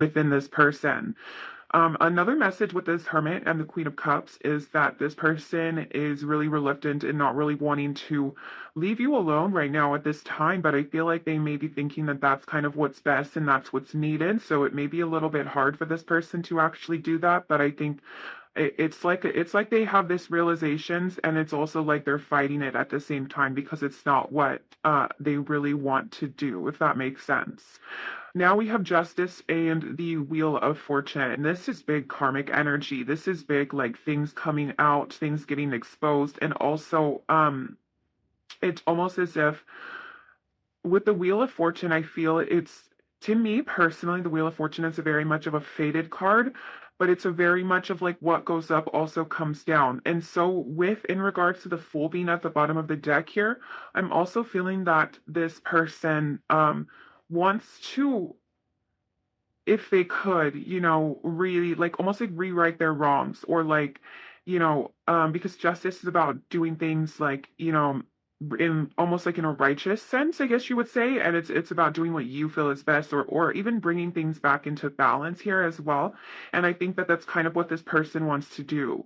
within this person. Another message with this Hermit and the Queen of Cups is that this person is really reluctant and not really wanting to leave you alone right now at this time, but I feel like they may be thinking that that's kind of what's best and that's what's needed. So it may be a little bit hard for this person to actually do that, but I think it's like they have this realizations, and it's also like they're fighting it at the same time because it's not what they really want to do, if that makes sense. Now we have Justice and the Wheel of Fortune, and this is big karmic energy. This is big, like things coming out, things getting exposed, and also it's almost as if with the Wheel of Fortune, I feel it's, to me personally, the Wheel of Fortune is a very much of a faded card, but it's a very much of like what goes up also comes down. And so with in regards to the Fool being at the bottom of the deck here, I'm also feeling that this person wants to, if they could, really like almost like rewrite their wrongs, or like, because justice is about doing things like, in almost like in a righteous sense, I guess you would say, and it's about doing what you feel is best, or even bringing things back into balance here as well. And I think that that's kind of what this person wants to do,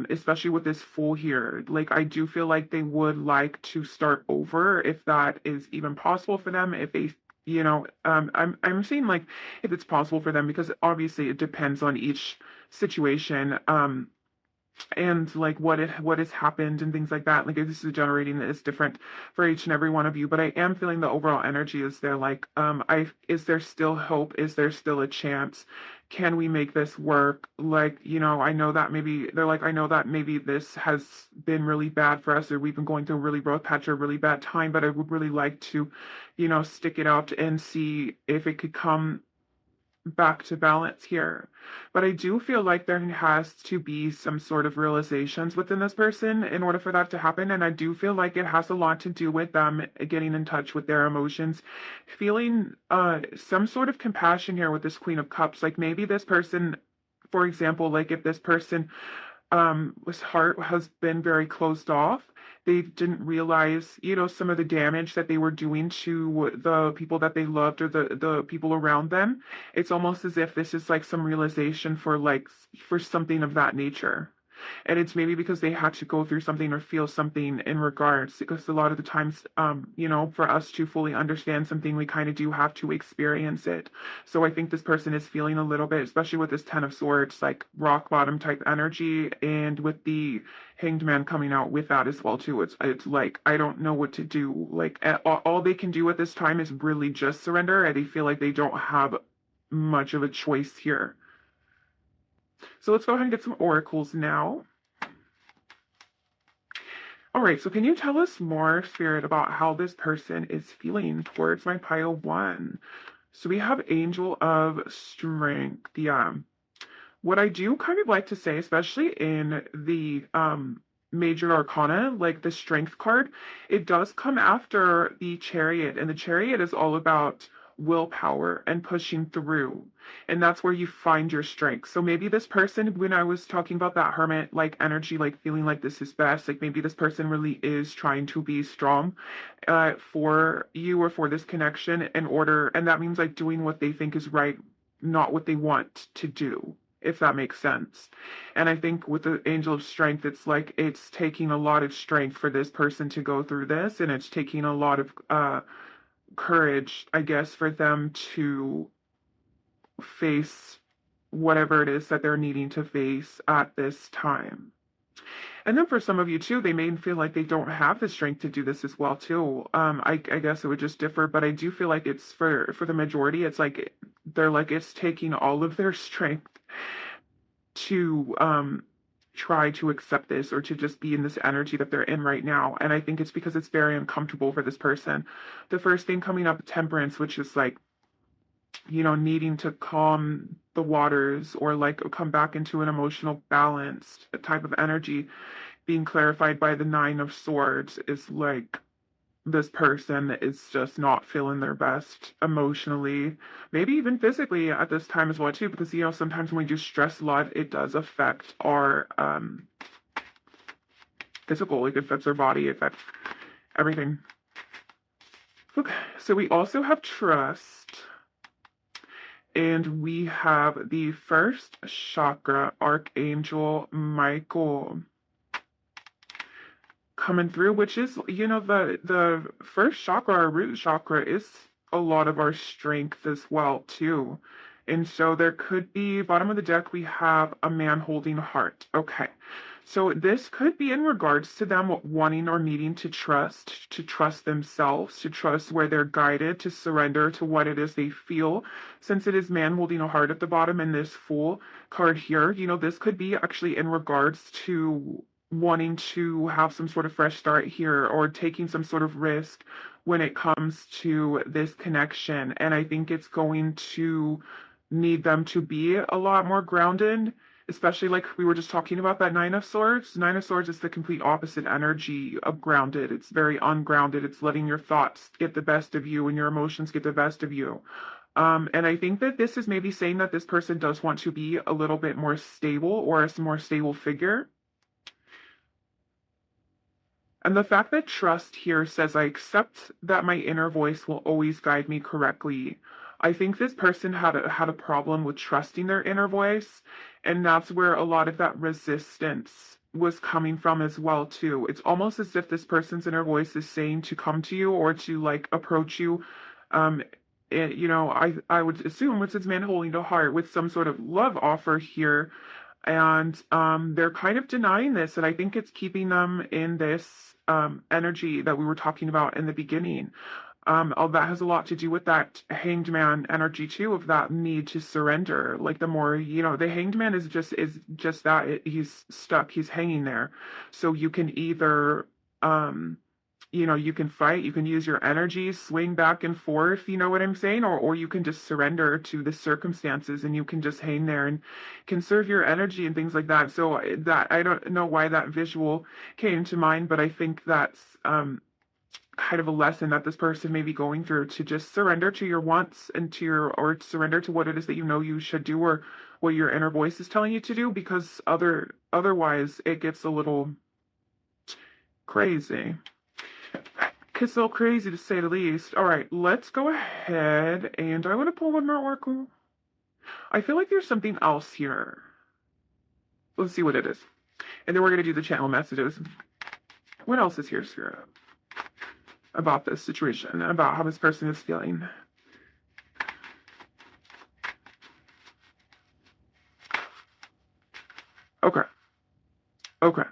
especially with this Fool here. Like I do feel like they would like to start over if that is even possible for them, if they I'm seeing like if it's possible for them, because obviously it depends on each situation, and like what has happened and things like that. Like if this is generating is different for each and every one of you, but I am feeling the overall energy is there. Like I is there still hope? Is there still a chance? Can we make this work? Like, I know that maybe they're like, I know that maybe this has been really bad for us, or we've been going through a really rough patch or a really bad time, but I would really like to, stick it out and see if it could come back to balance here. But I do feel like there has to be some sort of realizations within this person in order for that to happen. And I do feel like it has a lot to do with them getting in touch with their emotions, feeling some sort of compassion here with this Queen of Cups. Like maybe this person, for example, like if this person his heart has been very closed off. They didn't realize, some of the damage that they were doing to the people that they loved, or the people around them. It's almost as if this is like some realization for like for something of that nature. And it's maybe because they had to go through something or feel something in regards, because a lot of the times, for us to fully understand something, we kind of do have to experience it. So I think this person is feeling a little bit, especially with this Ten of Swords, like rock bottom type energy, and with the Hanged Man coming out with that as well too. It's like I don't know what to do. Like all they can do at this time is really just surrender, and they feel like they don't have much of a choice here. So let's go ahead and get some oracles now. All right, so can you tell us more, Spirit, about how this person is feeling towards my pile one? So we have Angel of Strength. Yeah. What I do kind of like to say, especially in the major arcana, like the Strength card, it does come after the Chariot, and the Chariot is all about willpower and pushing through. And that's where you find your strength. So maybe this person, when I was talking about that Hermit like energy, like feeling like this is best, like maybe this person really is trying to be strong for you or for this connection in order, and that means like doing what they think is right, not what they want to do, if that makes sense. And I think with the Angel of Strength, it's like it's taking a lot of strength for this person to go through this, and it's taking a lot of courage, I guess, for them to face whatever it is that they're needing to face at this time. And then for some of you too, they may feel like they don't have the strength to do this as well too. I guess it would just differ, but I do feel like it's for the majority, it's like they're like it's taking all of their strength to try to accept this, or to just be in this energy that they're in right now. And I think it's because it's very uncomfortable for this person. The first thing coming up, Temperance, which is like, needing to calm the waters, or like come back into an emotional balanced type of energy, being clarified by the Nine of Swords, is like this person is just not feeling their best emotionally, maybe even physically at this time as well too, because sometimes when we do stress a lot, it does affect our physical, like it affects our body, it affects everything. Okay, so we also have Trust. And we have the first chakra, Archangel Michael, coming through, which is, the first chakra, our root chakra, is a lot of our strength as well too. And so there could be, bottom of the deck, we have a man holding a heart. Okay. So this could be in regards to them wanting or needing to trust themselves, to trust where they're guided, to surrender to what it is they feel. Since it is man holding a heart at the bottom in this Fool card here, this could be actually in regards to wanting to have some sort of fresh start here or taking some sort of risk when it comes to this connection. And I think it's going to need them to be a lot more grounded, especially like we were just talking about that Nine of Swords. Nine of Swords is the complete opposite energy of grounded. It's very ungrounded. It's letting your thoughts get the best of you and your emotions get the best of you. And I think that this is maybe saying that this person does want to be a little bit more stable or a more stable figure. And the fact that trust here says, I accept that my inner voice will always guide me correctly. I think this person had a problem with trusting their inner voice, and that's where a lot of that resistance was coming from as well too. It's almost as if this person's inner voice is saying to come to you or to like approach you. Um, I would assume with this man holding a heart with some sort of love offer here, and they're kind of denying this, and I think it's keeping them in this energy that we were talking about in the beginning. All that has a lot to do with that hanged man energy too, of that need to surrender. Like the more, the hanged man is just that he's stuck, he's hanging there. So you can either you can fight, you can use your energy, swing back and forth, you know what I'm saying? Or you can just surrender to the circumstances and you can just hang there and conserve your energy and things like that. So that, I don't know why that visual came to mind, but I think that's kind of a lesson that this person may be going through, to just surrender to your wants and or surrender to what it is that you should do, or what your inner voice is telling you to do, because otherwise it gets a little crazy. It's so crazy to say the least. All right, let's go ahead and I want to pull one more oracle. I feel like there's something else here. Let's see what it is. And then we're going to do the channel messages. What else is here, Spirit, about this situation, about how this person is feeling? Okay. Okay.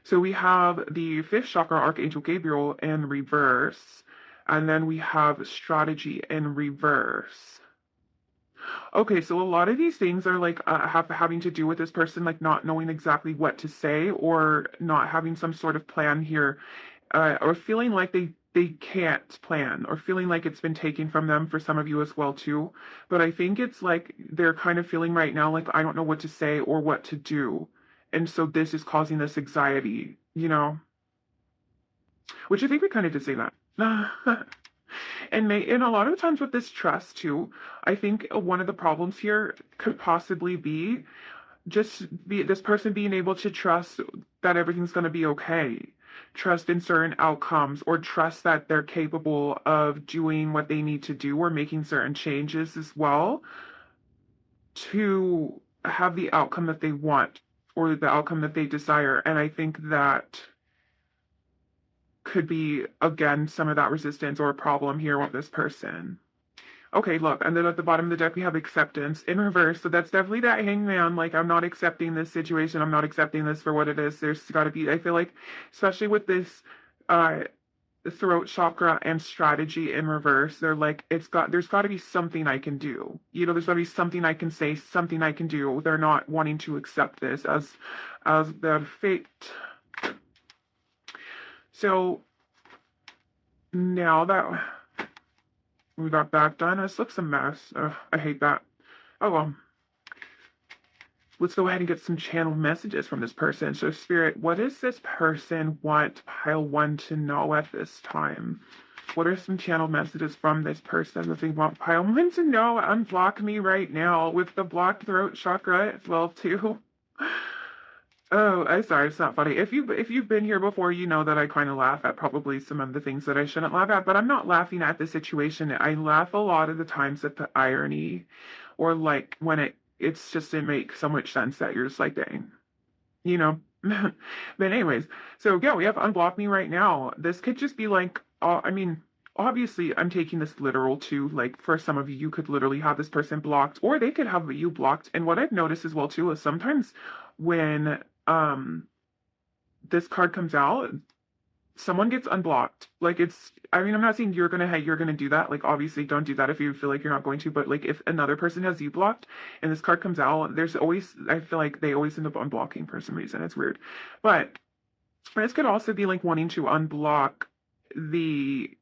So we have the fifth chakra, Archangel Gabriel, in reverse. And then we have strategy in reverse. Okay, so a lot of these things are like having to do with this person like not knowing exactly what to say, or not having some sort of plan here, or feeling like they can't plan, or feeling like it's been taken from them for some of you as well too. But I think it's like they're kind of feeling right now like, I don't know what to say or what to do. And so this is causing this anxiety, which I think we kind of did say that. And a lot of times with this trust too, I think one of the problems here could possibly be this person being able to trust that everything's going to be okay. Trust in certain outcomes, or trust that they're capable of doing what they need to do, or making certain changes as well to have the outcome that they want, or the outcome that they desire. And I think that could be, again, some of that resistance or problem here with this person. Okay, look, and then at the bottom of the deck, we have acceptance in reverse. So that's definitely that hangman. Like, I'm not accepting this situation. I'm not accepting this for what it is. There's got to be, I feel like, especially with this throat chakra and strategy in reverse, they're like, there's got to be something I can do. There's got to be something I can say, something I can do. They're not wanting to accept this as their fate. So now that we got that done, this looks a mess. I hate that. Oh well. Let's go ahead and get some channel messages from this person. So Spirit, what does this person want pile 1 to know at this time? What are some channel messages from this person that they want pile 1 to know? Unblock me right now with the blocked throat chakra as well too. Oh, I'm sorry, it's not funny. If you've been here before, you know that I kind of laugh at probably some of the things that I shouldn't laugh at, but I'm not laughing at the situation. I laugh a lot of the times at the irony, or like when it's just it makes so much sense that you're just like, dang, you know. But anyways, so yeah, we have unblock me right now. This could just be like, I mean, obviously I'm taking this literal too. Like for some of you, you could literally have this person blocked, or they could have you blocked. And what I've noticed as well too is sometimes when this card comes out, someone gets unblocked. Like it's, I mean, I'm not saying you're gonna do that. Like obviously don't do that if you feel like you're not going to, but like if another person has you blocked and this card comes out, there's always, I feel like they always end up unblocking for some reason. It's weird. But this could also be like wanting to unblock the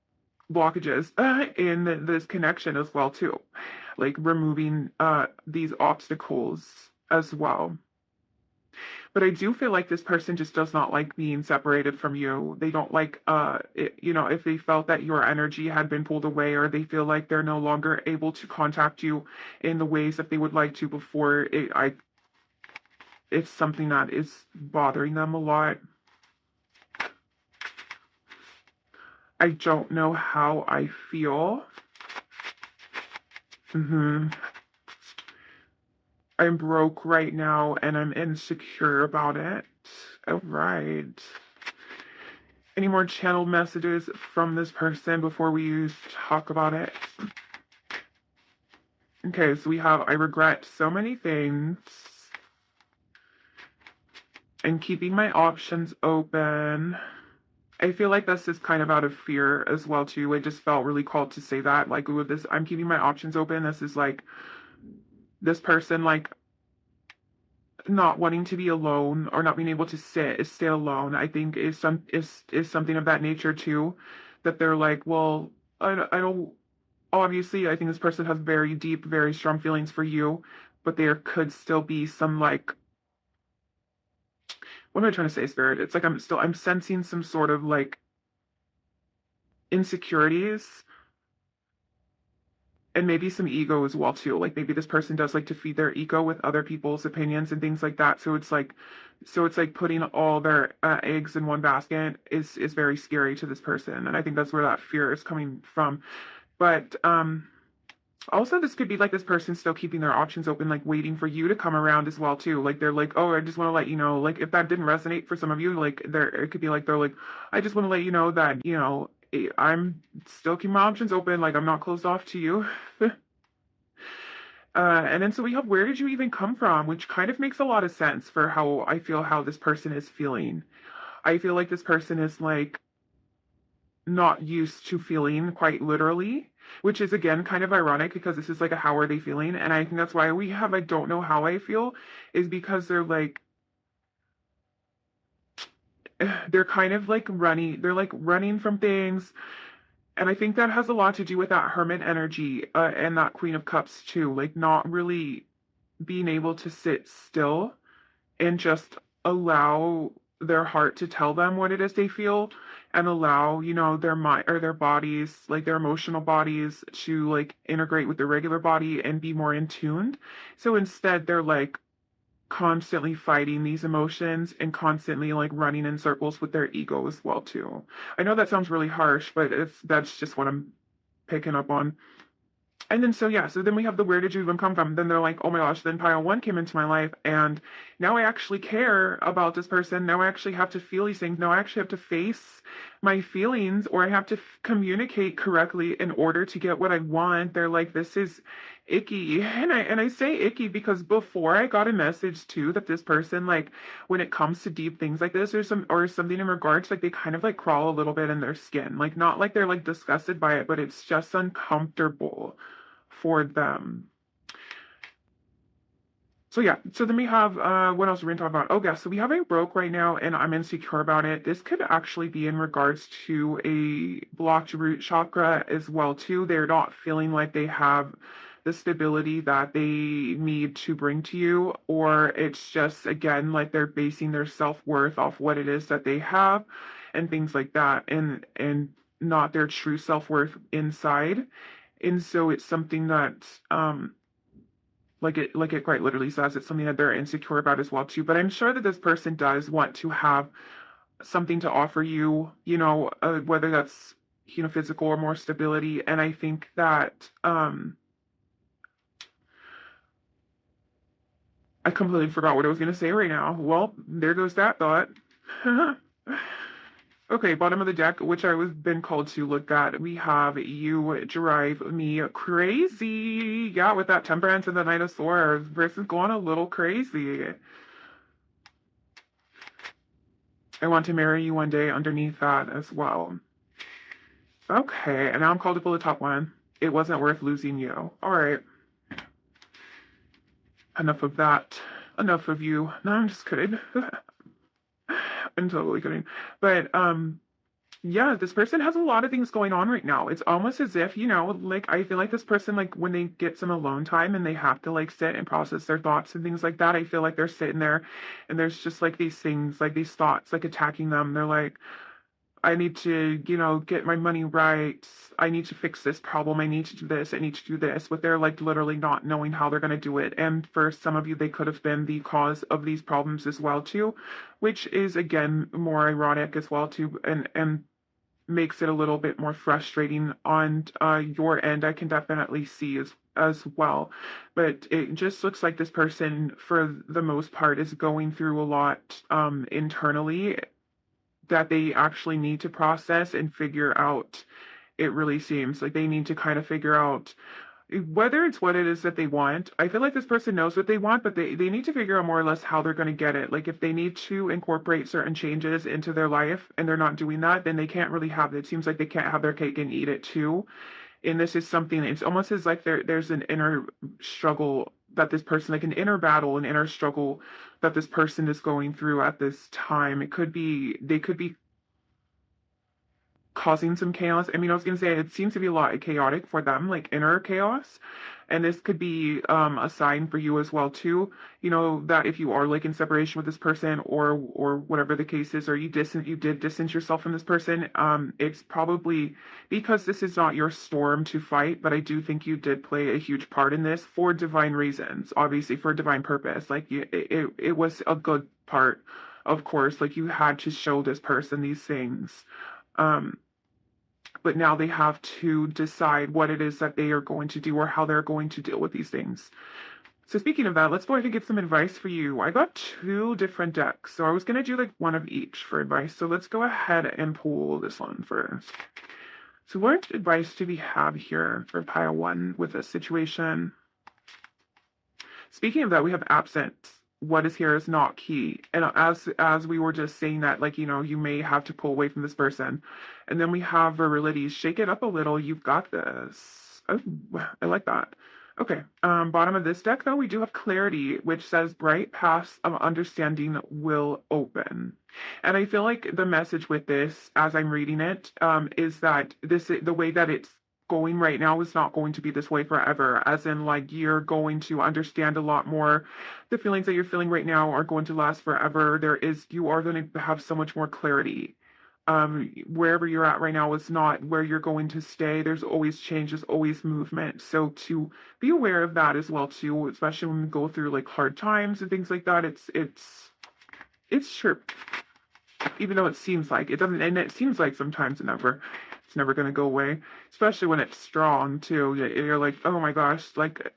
blockages in this connection as well too. Like removing these obstacles as well. But I do feel like this person just does not like being separated from you. They don't like, if they felt that your energy had been pulled away, or they feel like they're no longer able to contact you in the ways that they would like to before, it's something that is bothering them a lot. I don't know how I feel. hmm I'm broke right now and I'm insecure about it. All right. Any more channeled messages from this person before we talk about it? Okay, so we have I regret so many things and keeping my options open. I feel like this is kind of out of fear as well too. I just felt really called to say that. Like with this, I'm keeping my options open. This is like this person like not wanting to be alone or not being able to stay alone. I think is something of that nature too. That they're like, well, I don't obviously, I think this person has very deep, very strong feelings for you, but there could still be some like, what am I trying to say, Spirit? It's like I'm sensing some sort of like insecurities and maybe some ego as well too. Like maybe this person does like to feed their ego with other people's opinions and things like that. So it's like putting all their eggs in one basket is very scary to this person, and I think that's where that fear is coming from. But also, this could be like this person still keeping their options open, like waiting for you to come around as well too. Like they're like, oh, I just want to let you know. Like if that didn't resonate for some of you, like there it could be like they're like, I just want to let you know that I'm still keeping my options open. Like I'm not closed off to you. And then so we have where did you even come from, which kind of makes a lot of sense for how I feel how this person is feeling. I feel like this person is like not used to feeling quite literally, which is again kind of ironic because this is like a how are they feeling? And I think that's why we have I don't know how I feel, is because they're kind of like running from things. And I think that has a lot to do with that hermit energy and that Queen of Cups too, like not really being able to sit still and just allow their heart to tell them what it is they feel, and allow their mind or their bodies, like their emotional bodies, to like integrate with the regular body and be more in tuned. So instead they're like constantly fighting these emotions and constantly like running in circles with their ego as well too. I know that sounds really harsh, but that's just what I'm picking up on. And then so yeah, so then we have the where did you even come from? Then they're like, oh my gosh, then pile one came into my life, and now I actually care about this person. Now I actually have to feel these things. Now I actually have to face my feelings, or I have to communicate correctly in order to get what I want. They're like, this is icky. And I say icky because before I got a message too that this person, like when it comes to deep things like this or something in regards, like they kind of like crawl a little bit in their skin. Like not like they're like disgusted by it, but it's just uncomfortable for them. So yeah, so then we have what else are we gonna talk about? Oh yeah, so we have a broke right now and I'm insecure about it. This could actually be in regards to a blocked root chakra as well too. They're not feeling like they have the stability that they need to bring to you, or it's just again like they're basing their self-worth off what it is that they have and things like that, and not their true self-worth inside. And so it's something that like it quite literally says, it's something that they're insecure about as well too. But I'm sure that this person does want to have something to offer you, whether that's, physical or more stability. And I think that I completely forgot what I was going to say right now. Well, there goes that thought. Okay, bottom of the deck, which I was been called to look at. We have you drive me crazy. Yeah, with that temperance and the Knight of Swords. Person's going a little crazy. I want to marry you one day underneath that as well. Okay, and now I'm called to pull the top one. It wasn't worth losing you. All right. Enough of that. Enough of you. No, I'm just kidding. I'm totally kidding. But yeah, this person has a lot of things going on right now. It's almost as if, like I feel like this person, like when they get some alone time and they have to like sit and process their thoughts and things like that, I feel like they're sitting there and there's just like these things, like these thoughts like attacking them. They're like, I need to, get my money right. I need to fix this problem. I need to do this. I need to do this. But they're like literally not knowing how they're going to do it. And for some of you, they could have been the cause of these problems as well too, which is again more ironic as well too, and makes it a little bit more frustrating on your end. I can definitely see as well. But it just looks like this person, for the most part, is going through a lot internally that they actually need to process and figure out. It really seems like they need to kind of figure out whether it's what it is that they want. I feel like this person knows what they want, but they need to figure out more or less how they're going to get it. Like if they need to incorporate certain changes into their life and they're not doing that, then they can't really have it. It seems like they can't have their cake and eat it too. And this is something, it's almost as like there's an inner struggle that this person, like an inner battle, an inner struggle that this person is going through at this time. They could be causing some chaos. I mean, I was gonna say it seems to be a lot chaotic for them, like inner chaos. And this could be a sign for you as well too. That if you are like in separation with this person or whatever the case is, or you did distance yourself from this person, it's probably because this is not your storm to fight, but I do think you did play a huge part in this for divine reasons, obviously for divine purpose. Like it was a good part, of course, like you had to show this person these things. Um, but now they have to decide what it is that they are going to do or how they're going to deal with these things. So speaking of that, let's go ahead and get some advice for you. I got two different decks, so I was going to do like one of each for advice. So let's go ahead and pull this one first. So what advice do we have here for pile one with this situation? Speaking of that, we have absence. What is here is not key. And as we were just saying that, like, you may have to pull away from this person. And then we have virility. Shake it up a little. You've got this. Oh, I like that. Okay. Bottom of this deck, though, we do have clarity, which says bright paths of understanding will open. And I feel like the message with this, as I'm reading it, is that the way that it's going right now is not going to be this way forever, as in like you're going to understand a lot more. The feelings that you're feeling right now are going to last forever. You are going to have so much more clarity. Wherever you're at right now is not where you're going to stay. There's always change, there's always movement. So to be aware of that as well too, especially when we go through like hard times and things like that. It's sure, even though it seems like it doesn't, and it seems like sometimes it's never going to go away, especially when it's strong too. You're like, oh my gosh, like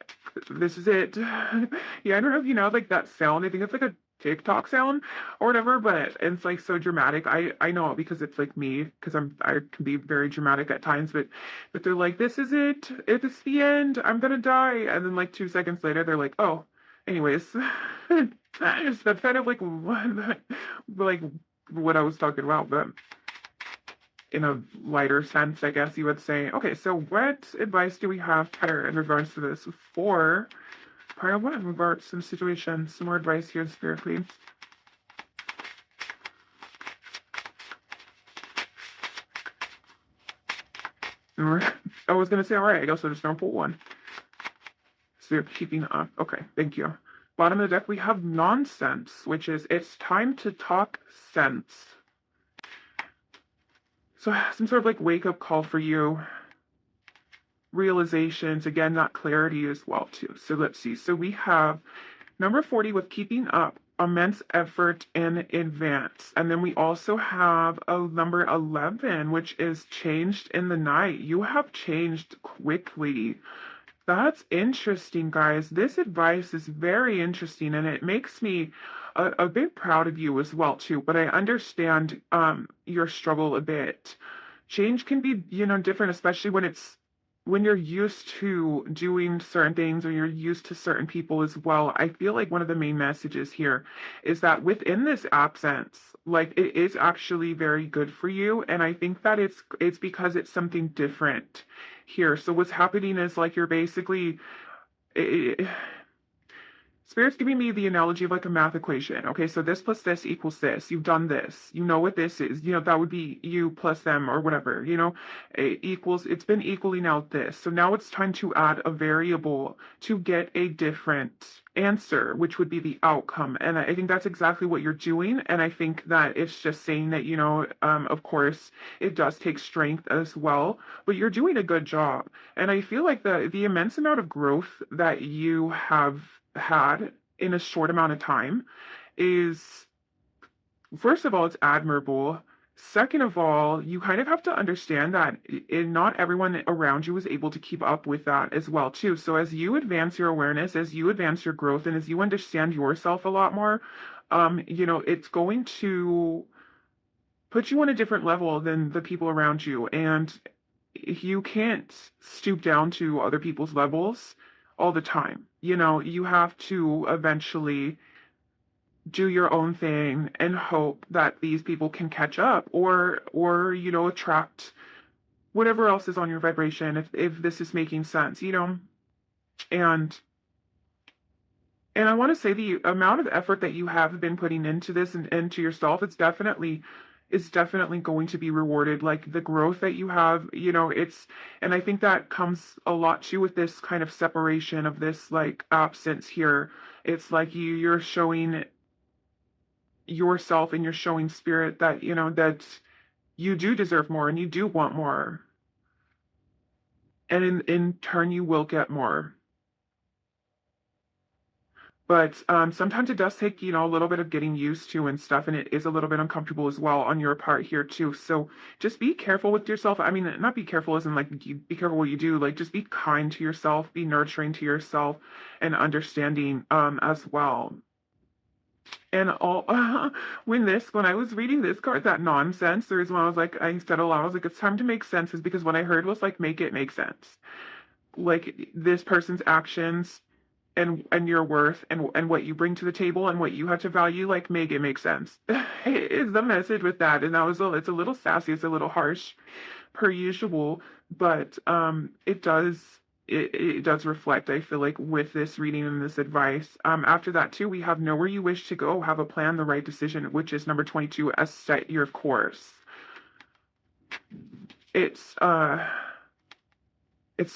this is it. Yeah, I don't know if you know like that sound. I think it's like a TikTok sound or whatever, but it's like so dramatic. I know it because it's like me, because I can be very dramatic at times, but they're like, this is it. It's the end. I'm gonna die, and then like 2 seconds later, they're like, oh, anyways. That's kind of like what I was talking about, but in a lighter sense, I guess you would say. Okay, so what advice do we have here in regards to this for pile one in regards to the situation? Some more advice here, Spirit, please. I was gonna say, all right, I guess I'll just don't pull one. So you're keeping up. Okay, thank you. Bottom of the deck, we have nonsense, which is it's time to talk sense. So some sort of like wake up call for you. realizations, again, that clarity as well too. So let's see. So we have number 40 with keeping up immense effort in advance. And then we also have a number 11, which is changed in the night. You have changed quickly. That's interesting, guys. This advice is very interesting, and it makes me a bit proud of you as well, too. But I understand your struggle a bit. Change can be, different, especially when you're used to doing certain things or you're used to certain people as well. I feel like one of the main messages here is that within this absence, like it is actually very good for you. And I think that it's because it's something different here. So what's happening is like you're basically it, Spirit's giving me the analogy of like a math equation. Okay, so this plus this equals this. You've done this. You know what this is. That would be you plus them or whatever. It equals, it's been equaling out this. So now it's time to add a variable to get a different answer, which would be the outcome. And I think that's exactly what you're doing. And I think that it's just saying that, of course, it does take strength as well, but you're doing a good job. And I feel like the immense amount of growth that you have had in a short amount of time is, first of all, it's admirable. Second of all, you kind of have to understand that not everyone around you is able to keep up with that as well too. So as you advance your awareness, as you advance your growth, and as you understand yourself a lot more, it's going to put you on a different level than the people around you. And you can't stoop down to other people's levels all the time. You have to eventually do your own thing and hope that these people can catch up or attract whatever else is on your vibration, if this is making sense. And I want to say the amount of effort that you have been putting into this and into yourself, is definitely going to be rewarded. Like the growth that you have, and I think that comes a lot too with this kind of separation of this like absence here. It's like you're showing yourself and you're showing spirit that, that you do deserve more and you do want more. And in turn, you will get more. But sometimes it does take, a little bit of getting used to and stuff, and it is a little bit uncomfortable as well on your part here too. So just be careful with yourself. I mean, not be careful as in like be careful what you do. Like just be kind to yourself, be nurturing to yourself, and understanding as well. And all when I was reading this card, that nonsense, the reason why I said aloud, I was like, it's time to make sense, is because what I heard was like, make it make sense. Like this person's actions and your worth and what you bring to the table and what you have to value, like make it make sense. Is the message with that. And it's a little sassy, it's a little harsh per usual, but it does reflect, I feel like, with this reading and this advice. After that too, we have know where you wish to go, have a plan, the right decision, which is number 22, as set your course. It's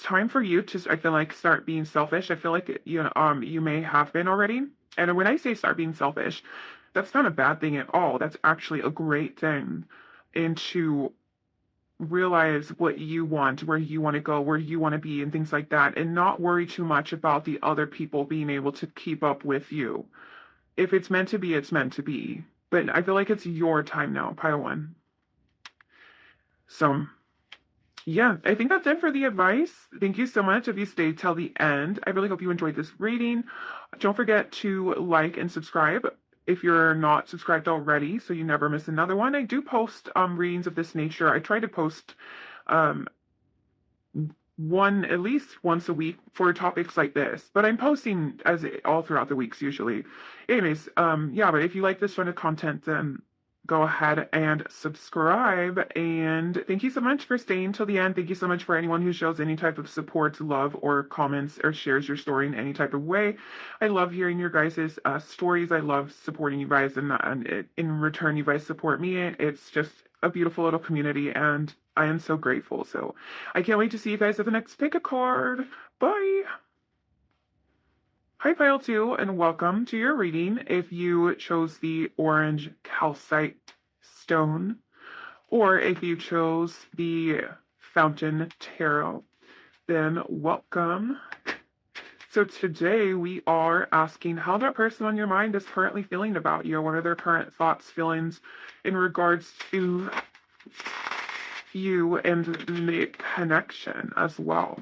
time for you to, I feel like, start being selfish. I feel like you may have been already. And when I say start being selfish, that's not a bad thing at all. That's actually a great thing. And to realize what you want, where you want to go, where you want to be, and things like that, and not worry too much about the other people being able to keep up with you. If it's meant to be, it's meant to be. But I feel like it's your time now, pile one. So yeah, I think that's it for the advice. Thank you so much if you stayed till the end. I really hope you enjoyed this reading. Don't forget to like and subscribe if you're not subscribed already, so you never miss another one. I do post readings of this nature. I try to post one at least once a week for topics like this, but I'm posting all throughout the weeks usually. Anyways, yeah, but if you like this sort of content, then go ahead and subscribe. And thank you so much for staying till the end. Thank you so much for anyone who shows any type of support, love, or comments, or shares your story in any type of way. I love hearing your guys' stories. I love supporting you guys, and in return, you guys support me. It's just a beautiful little community, and I am so grateful. So I can't wait to see you guys at the next pick a card. Bye! Hi, Pile 2, and welcome to your reading. If you chose the orange calcite stone, or if you chose the fountain tarot, then welcome. So today we are asking how that person on your mind is currently feeling about you. What are their current thoughts, feelings in regards to you and the connection as well.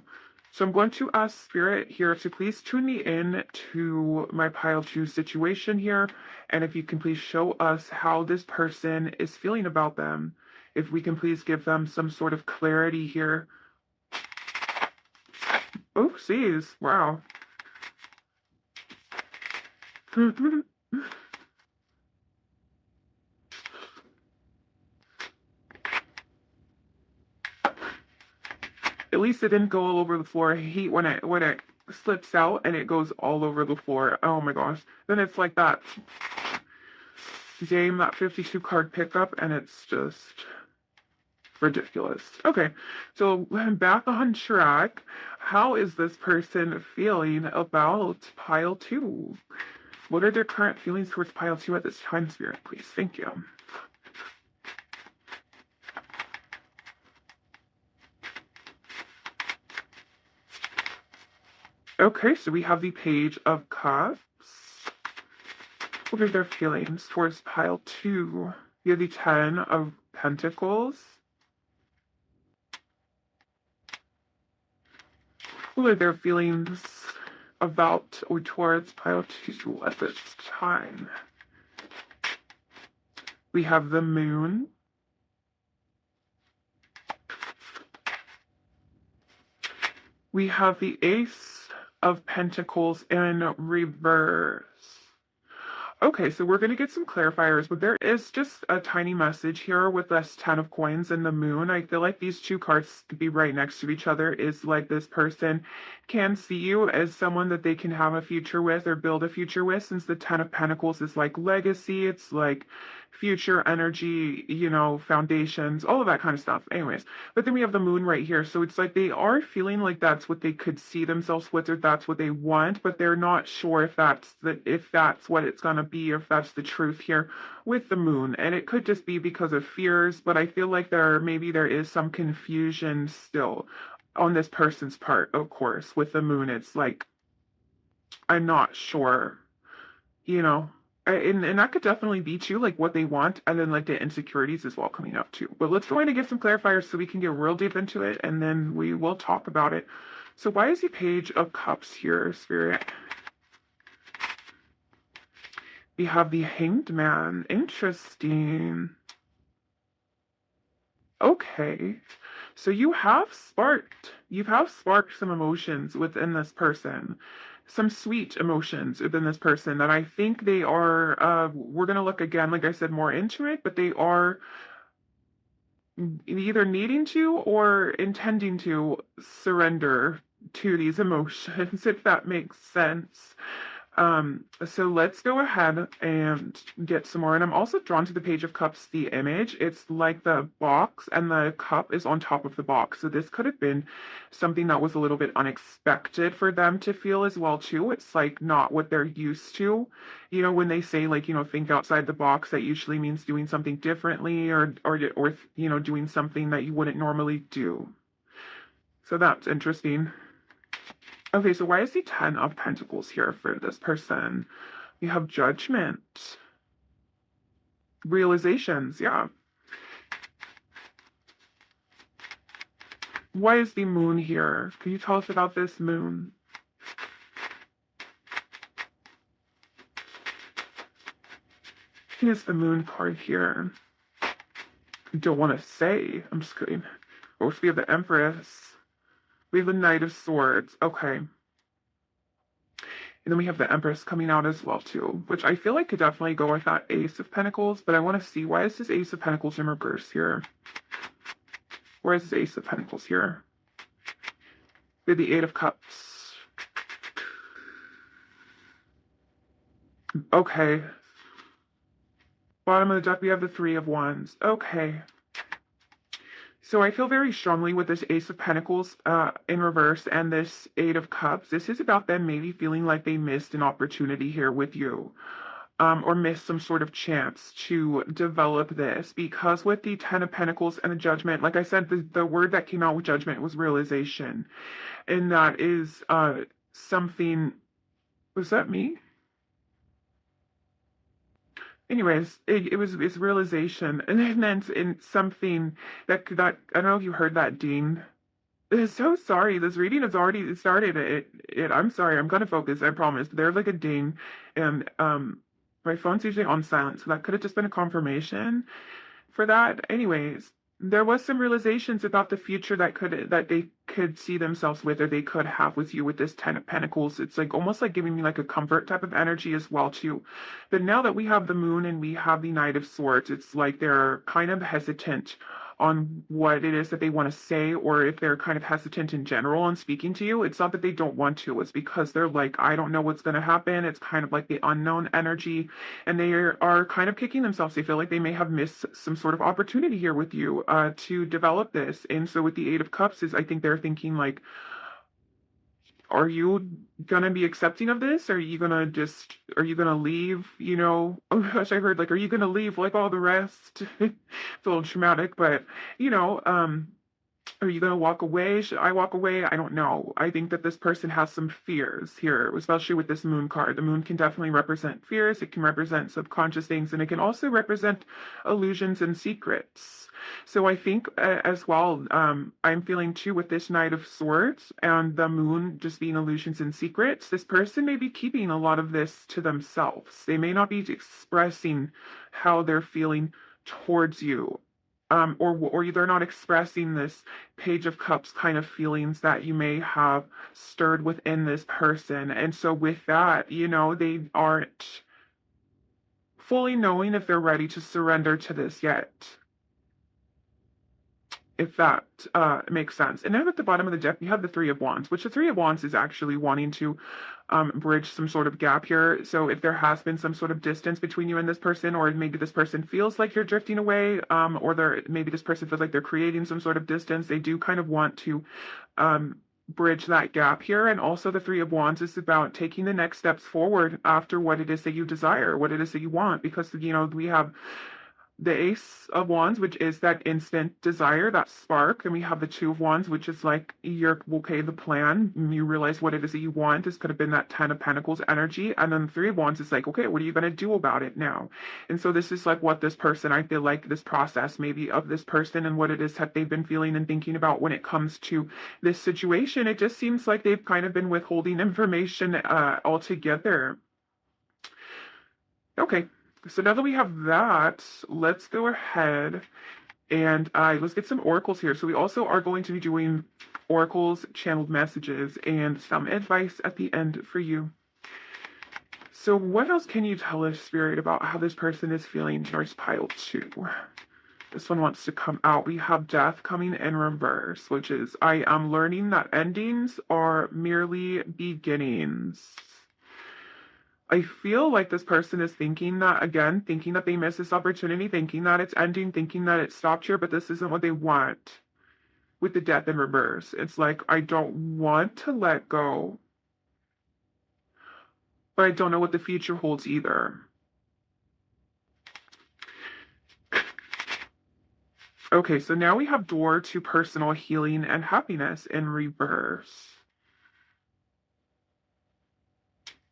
So I'm going to ask Spirit here to please tune me in to my pile 2 situation here. And if you can please show us how this person is feeling about them. If we can please give them some sort of clarity here. Oopsies. Wow. At least it didn't go all over the floor. I hate when it slips out and it goes all over the floor. Oh my gosh. Then it's like that game, that 52 card pickup, and it's just ridiculous. Okay, so back on track. How is this person feeling about pile 2? What are their current feelings towards pile 2 at this time, Spirit, please? Thank you. Okay, so we have the Page of Cups. What are their feelings towards pile 2? We have the 10 of Pentacles. What are their feelings about or towards pile 2 at this time? We have the Moon. We have the Ace of Pentacles in reverse. Okay, so we're going to get some clarifiers, but there is just a tiny message here with this 10 of coins and the moon. I feel like these two cards to be right next to each other is like this person can see you as someone that they can have a future with or build a future with, since the 10 of Pentacles is like legacy. It's like future energy, foundations, all of that kind of stuff. Anyways, but then we have the moon right here. So it's like they are feeling like that's what they could see themselves with, or that's what they want, but they're not sure if that's what it's gonna be, or if that's the truth here with the moon. And it could just be because of fears, but I feel like there is some confusion still on this person's part, of course. With the moon, it's like I'm not sure, and that could definitely be too, like what they want, and then like the insecurities as well coming up too. But let's go ahead and get some clarifiers so we can get real deep into it, and then we will talk about it. So why is the Page of Cups here, Spirit? We have the Hanged Man. Interesting. Okay. So you've sparked some emotions within this person, some sweet emotions within this person that I think they are, we're going to look again, like I said, more into it, but they are either needing to or intending to surrender to these emotions, if that makes sense. So let's go ahead and get some more. And I'm also drawn to the Page of Cups, the image. It's like the box and the cup is on top of the box. So this could have been something that was a little bit unexpected for them to feel as well too. It's like not what they're used to. When they say like, think outside the box, that usually means doing something differently or doing something that you wouldn't normally do. So that's interesting. Okay, so why is the 10 of Pentacles here for this person? You have Judgment. Realizations, yeah. Why is the Moon here? Can you tell us about this Moon? Here's the Moon card here. Don't want to say. I'm just kidding. Oh, we have the Empress. We have the Knight of Swords. Okay. And then we have the Empress coming out as well, too, which I feel like could definitely go with that Ace of Pentacles, but I want to see, why is this Ace of Pentacles in reverse here? Where is this Ace of Pentacles here? We have the Eight of Cups. Okay. Bottom of the deck, we have the Three of Wands. Okay. So I feel very strongly with this Ace of Pentacles in reverse and this Eight of Cups. This is about them maybe feeling like they missed an opportunity here with you. or miss some sort of chance to develop this, because with the Ten of Pentacles and the Judgment, like I said, the word that came out with Judgment was realization. And that is something. Was that me? Anyways, it's realization, and then in something that I don't know if you heard that, Dean. So sorry. This reading has already started. I'm sorry. I'm gonna focus. I promise. There's like a ding, and my phone's usually on silent, so that could have just been a confirmation for that. Anyways, there was some realizations about the future that they could see themselves with, or they could have with you with this Ten of Pentacles. It's like almost like giving me like a comfort type of energy as well too. But now that we have the Moon and we have the Knight of Swords, it's like they're kind of hesitant on what it is that they want to say, or if they're kind of hesitant in general on speaking to you. It's not that they don't want to, it's because they're like, I don't know what's going to happen. It's kind of like the unknown energy, and they are kind of kicking themselves. They feel like they may have missed some sort of opportunity here with you to develop this. And so with the Eight of Cups is, I think they're thinking like, are you gonna be accepting of this? Are you gonna leave? Oh gosh, I heard like, are you gonna leave like all the rest? It's a little traumatic, but you know, um, are you going to walk away? Should I walk away? I don't know. I think that this person has some fears here, especially with this moon card. The moon can definitely represent fears. It can represent subconscious things, and it can also represent illusions and secrets. So I think as well, I'm feeling too with this Knight of Swords and the moon just being illusions and secrets. This person may be keeping a lot of this to themselves. They may not be expressing how they're feeling towards you, or they're not expressing this Page of Cups kind of feelings that you may have stirred within this person. And so with that, they aren't fully knowing if they're ready to surrender to this yet, if that makes sense. And then at the bottom of the deck, we have the Three of Wands, which the Three of Wands is actually wanting to bridge some sort of gap here. So if there has been some sort of distance between you and this person, or maybe this person feels like you're drifting away, or maybe this person feels like they're creating some sort of distance, they do kind of want to bridge that gap here. And also the Three of Wands is about taking the next steps forward after what it is that you desire, what it is that you want, because, we have the Ace of Wands, which is that instant desire, that spark. And we have the Two of Wands, which is like, you're okay, the plan. You realize what it is that you want. This could have been that Ten of Pentacles energy. And then the Three of Wands is like, okay, what are you going to do about it now? And so this is like what this person, I feel like this process maybe of this person and what it is that they've been feeling and thinking about when it comes to this situation. It just seems like they've kind of been withholding information altogether. Okay. So now that we have that, let's go ahead and let's get some oracles here. So we also are going to be doing oracles, channeled messages, and some advice at the end for you. So what else can you tell us, Spirit, about how this person is feeling? Here's pile 2. This one wants to come out. We have Death coming in reverse, which is, I am learning that endings are merely beginnings. I feel like this person is thinking that, again, thinking that they missed this opportunity, thinking that it's ending, thinking that it stopped here, but this isn't what they want with the Death in reverse. It's like, I don't want to let go, but I don't know what the future holds either. Okay, so now we have Door to Personal Healing and Happiness in reverse.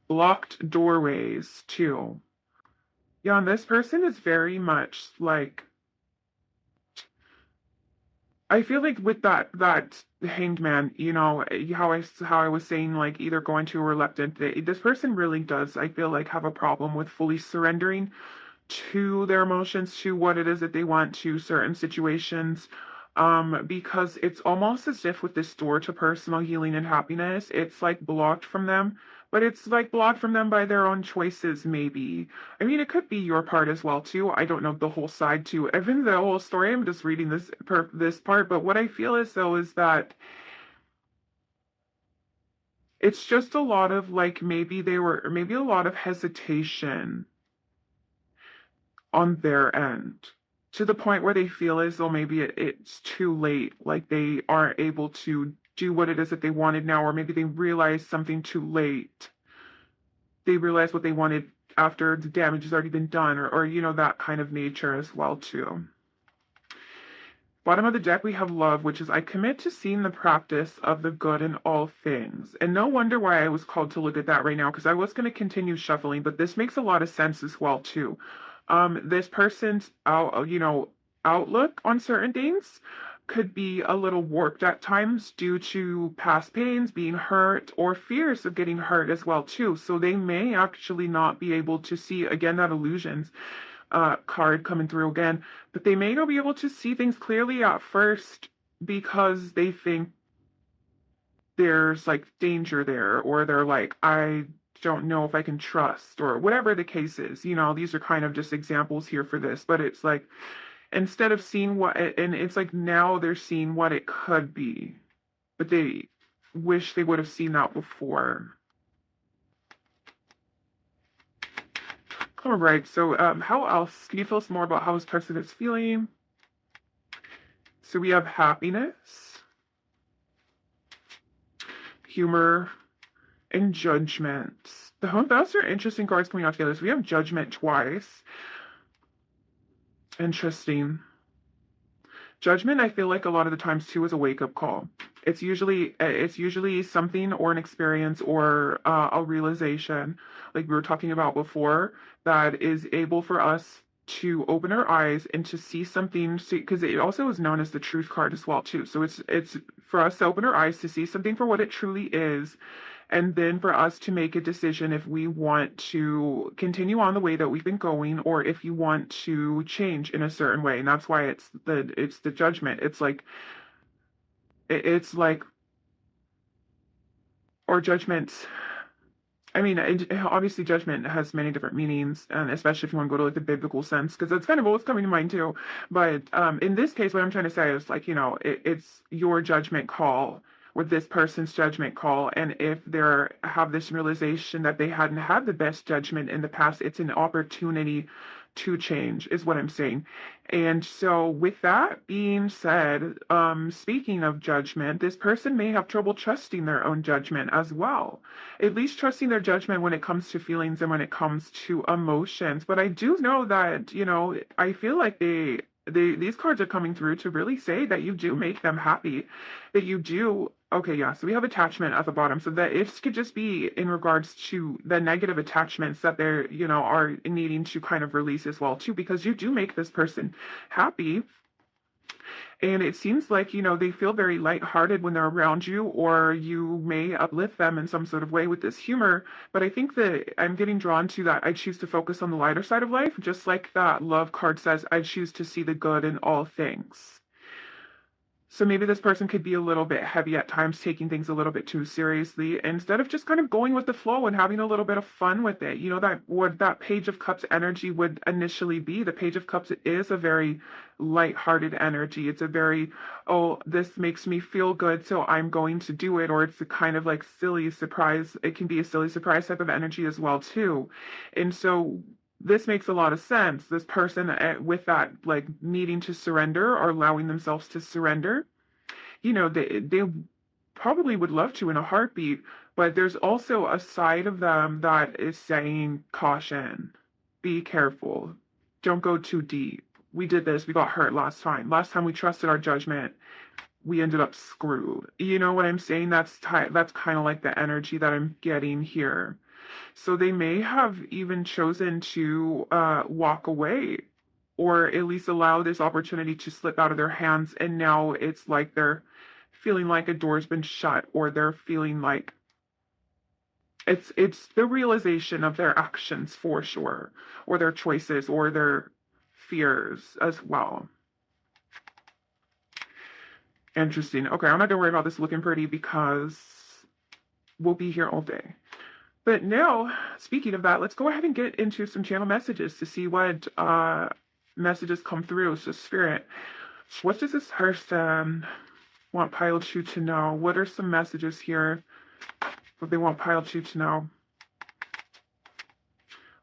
Blocked doorways too. Yeah, and this person is very much like, I feel like with that Hanged Man, how I was saying, like, either going to or reluctant, this person really does, I feel like, have a problem with fully surrendering to their emotions, to what it is that they want, to certain situations. Because it's almost as if with this Door to Personal Healing and Happiness, it's like blocked from them, but it's like blocked from them by their own choices, maybe. I mean, it could be your part as well, too. I don't know the whole side, too. Even the whole story, I'm just reading this part, but what I feel is, though, is that it's just a lot of, like, maybe a lot of hesitation on their end, to the point where they feel as though maybe it's too late, like they aren't able to do what it is that they wanted now, or maybe they realize something too late. they realize what they wanted after the damage has already been done, or you know, that kind of nature as well too. Bottom of the deck, we have love, which is I commit to seeing the practice of the good in all things. And no wonder why I was called to look at that right now, because I was going to continue shuffling, but this makes a lot of sense as well too. This person's outlook on certain things could be a little warped at times due to past pains, being hurt, or fears of getting hurt as well too. So they may actually not be able to see, again, that illusions card coming through again, but they may not be able to see things clearly at first because they think there's like danger there, or they're like, I don't know if I can trust, or whatever the case is. You know, these are kind of just examples here for this, but it's like, instead of seeing what, and it's like now they're seeing what it could be, but they wish they would have seen that before. All right, so how else can you tell us more about how this person is feeling? So we have happiness, humor, and judgment. Those are interesting cards coming out together. So we have judgment twice. Interesting. Judgment, I feel like a lot of the times too, is a wake-up call. It's usually something or an experience or a realization, like we were talking about before, that is able for us to open our eyes and to see something. Because it also is known as the truth card as well too. So it's for us to open our eyes to see something for what it truly is, and then for us to make a decision if we want to continue on the way that we've been going, or if you want to change in a certain way. And that's why it's the judgment. It's like, or judgment. I mean, obviously judgment has many different meanings, and especially if you want to go to like the biblical sense, because that's kind of what's coming to mind too. But in this case, what I'm trying to say is like, you know, it's your judgment call with this person's judgment call. And if they have this realization that they hadn't had the best judgment in the past, it's an opportunity to change, is what I'm saying. And so with that being said, speaking of judgment, this person may have trouble trusting their own judgment as well. At least trusting their judgment when it comes to feelings and when it comes to emotions. But I do know that, you know, I feel like these cards are coming through to really say that you do make them happy, that you do. Okay, yeah, so we have attachment at the bottom. So that it could just be in regards to the negative attachments that they're, you know, are needing to kind of release as well too, because you do make this person happy. And it seems like, you know, they feel very lighthearted when they're around you, or you may uplift them in some sort of way with this humor. But I think that I'm getting drawn to that I choose to focus on the lighter side of life, just like that love card says, I choose to see the good in all things. So maybe this person could be a little bit heavy at times, taking things a little bit too seriously, instead of just kind of going with the flow and having a little bit of fun with it. You know, that what that Page of Cups energy would initially be. The Page of Cups is a very light-hearted energy. It's a very, oh, this makes me feel good, so I'm going to do it. Or it's a kind of like silly surprise. It can be a silly surprise type of energy as well too. And so this makes a lot of sense. This person with that like needing to surrender or allowing themselves to surrender, you know, they probably would love to in a heartbeat, but there's also a side of them that is saying caution, be careful, don't go too deep. We did this, we got hurt last time. Last time we trusted our judgment, we ended up screwed. You know what I'm saying? That's kind of like the energy that I'm getting here. So they may have even chosen to walk away, or at least allow this opportunity to slip out of their hands. And now it's like they're feeling like a door's been shut, or they're feeling like it's the realization of their actions for sure, or their choices, or their fears as well. Interesting. Okay, I'm not gonna worry about this looking pretty because we'll be here all day. But now, speaking of that, let's go ahead and get into some channel messages to see what messages come through. So Spirit, what does this person want Pile 2 to know? What are some messages here that they want Pile 2 to know?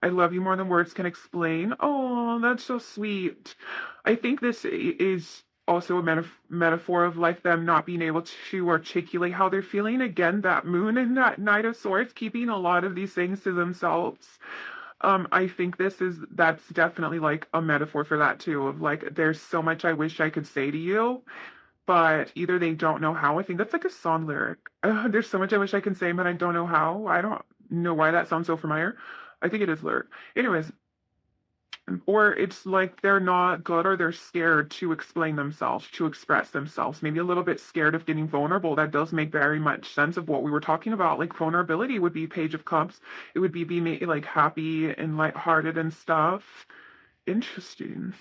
I love you more than words can explain. Oh, that's so sweet. I think this is also a metaphor of like them not being able to articulate how they're feeling. Again, that moon and that Knight of Swords, keeping a lot of these things to themselves. I think that's definitely like a metaphor for that too, of like there's so much I wish I could say to you, but either they don't know how. I think that's like a song lyric. There's so much I wish I can say, but I don't know how. I don't know why that sounds so familiar. I think it is lyric. Anyways, or it's like they're not good or they're scared to explain themselves, to express themselves. Maybe a little bit scared of getting vulnerable. That does make very much sense of what we were talking about. Like vulnerability would be Page of Cups. It would be like happy and lighthearted and stuff. Interesting.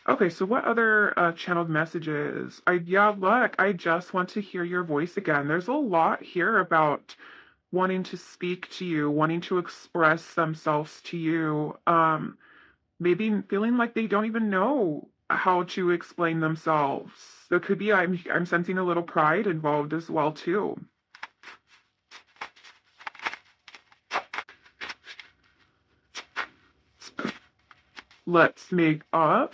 Okay, so what other channeled messages? Yeah, look, I just want to hear your voice again. There's a lot here about wanting to speak to you, wanting to express themselves to you. Maybe feeling like they don't even know how to explain themselves. So it could be I'm sensing a little pride involved as well too. Let's make up.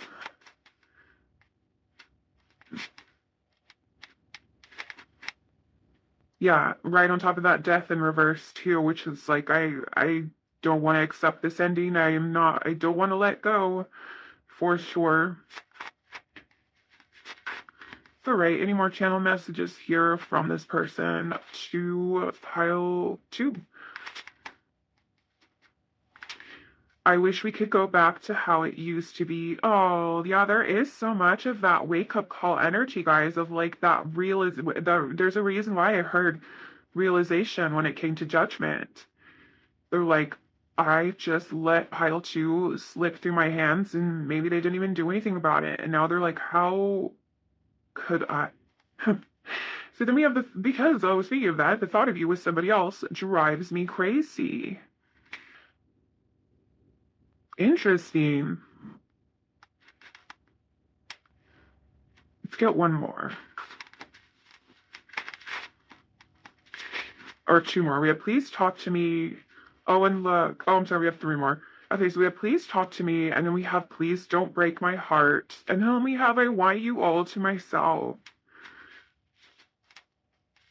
Yeah, right on top of that, death in reverse too, which is like I don't want to accept this ending. I don't want to let go for sure. So right, any more channel messages here from this person to pile 2? I wish we could go back to how it used to be. Oh, yeah, there is so much of that wake-up call energy, guys, of like that there's a reason why I heard realization when it came to judgment. They're like, I just let pile 2 slip through my hands and maybe they didn't even do anything about it. And now they're like, how could I? So then we have because, oh, speaking of that, the thought of you with somebody else drives me crazy. Interesting. Let's get one more. Or 2 more. We have please talk to me. Oh, and look. Oh, I'm sorry. We have 3 more. Okay, so we have please talk to me. And then we have please don't break my heart. And then we have I want you all to myself.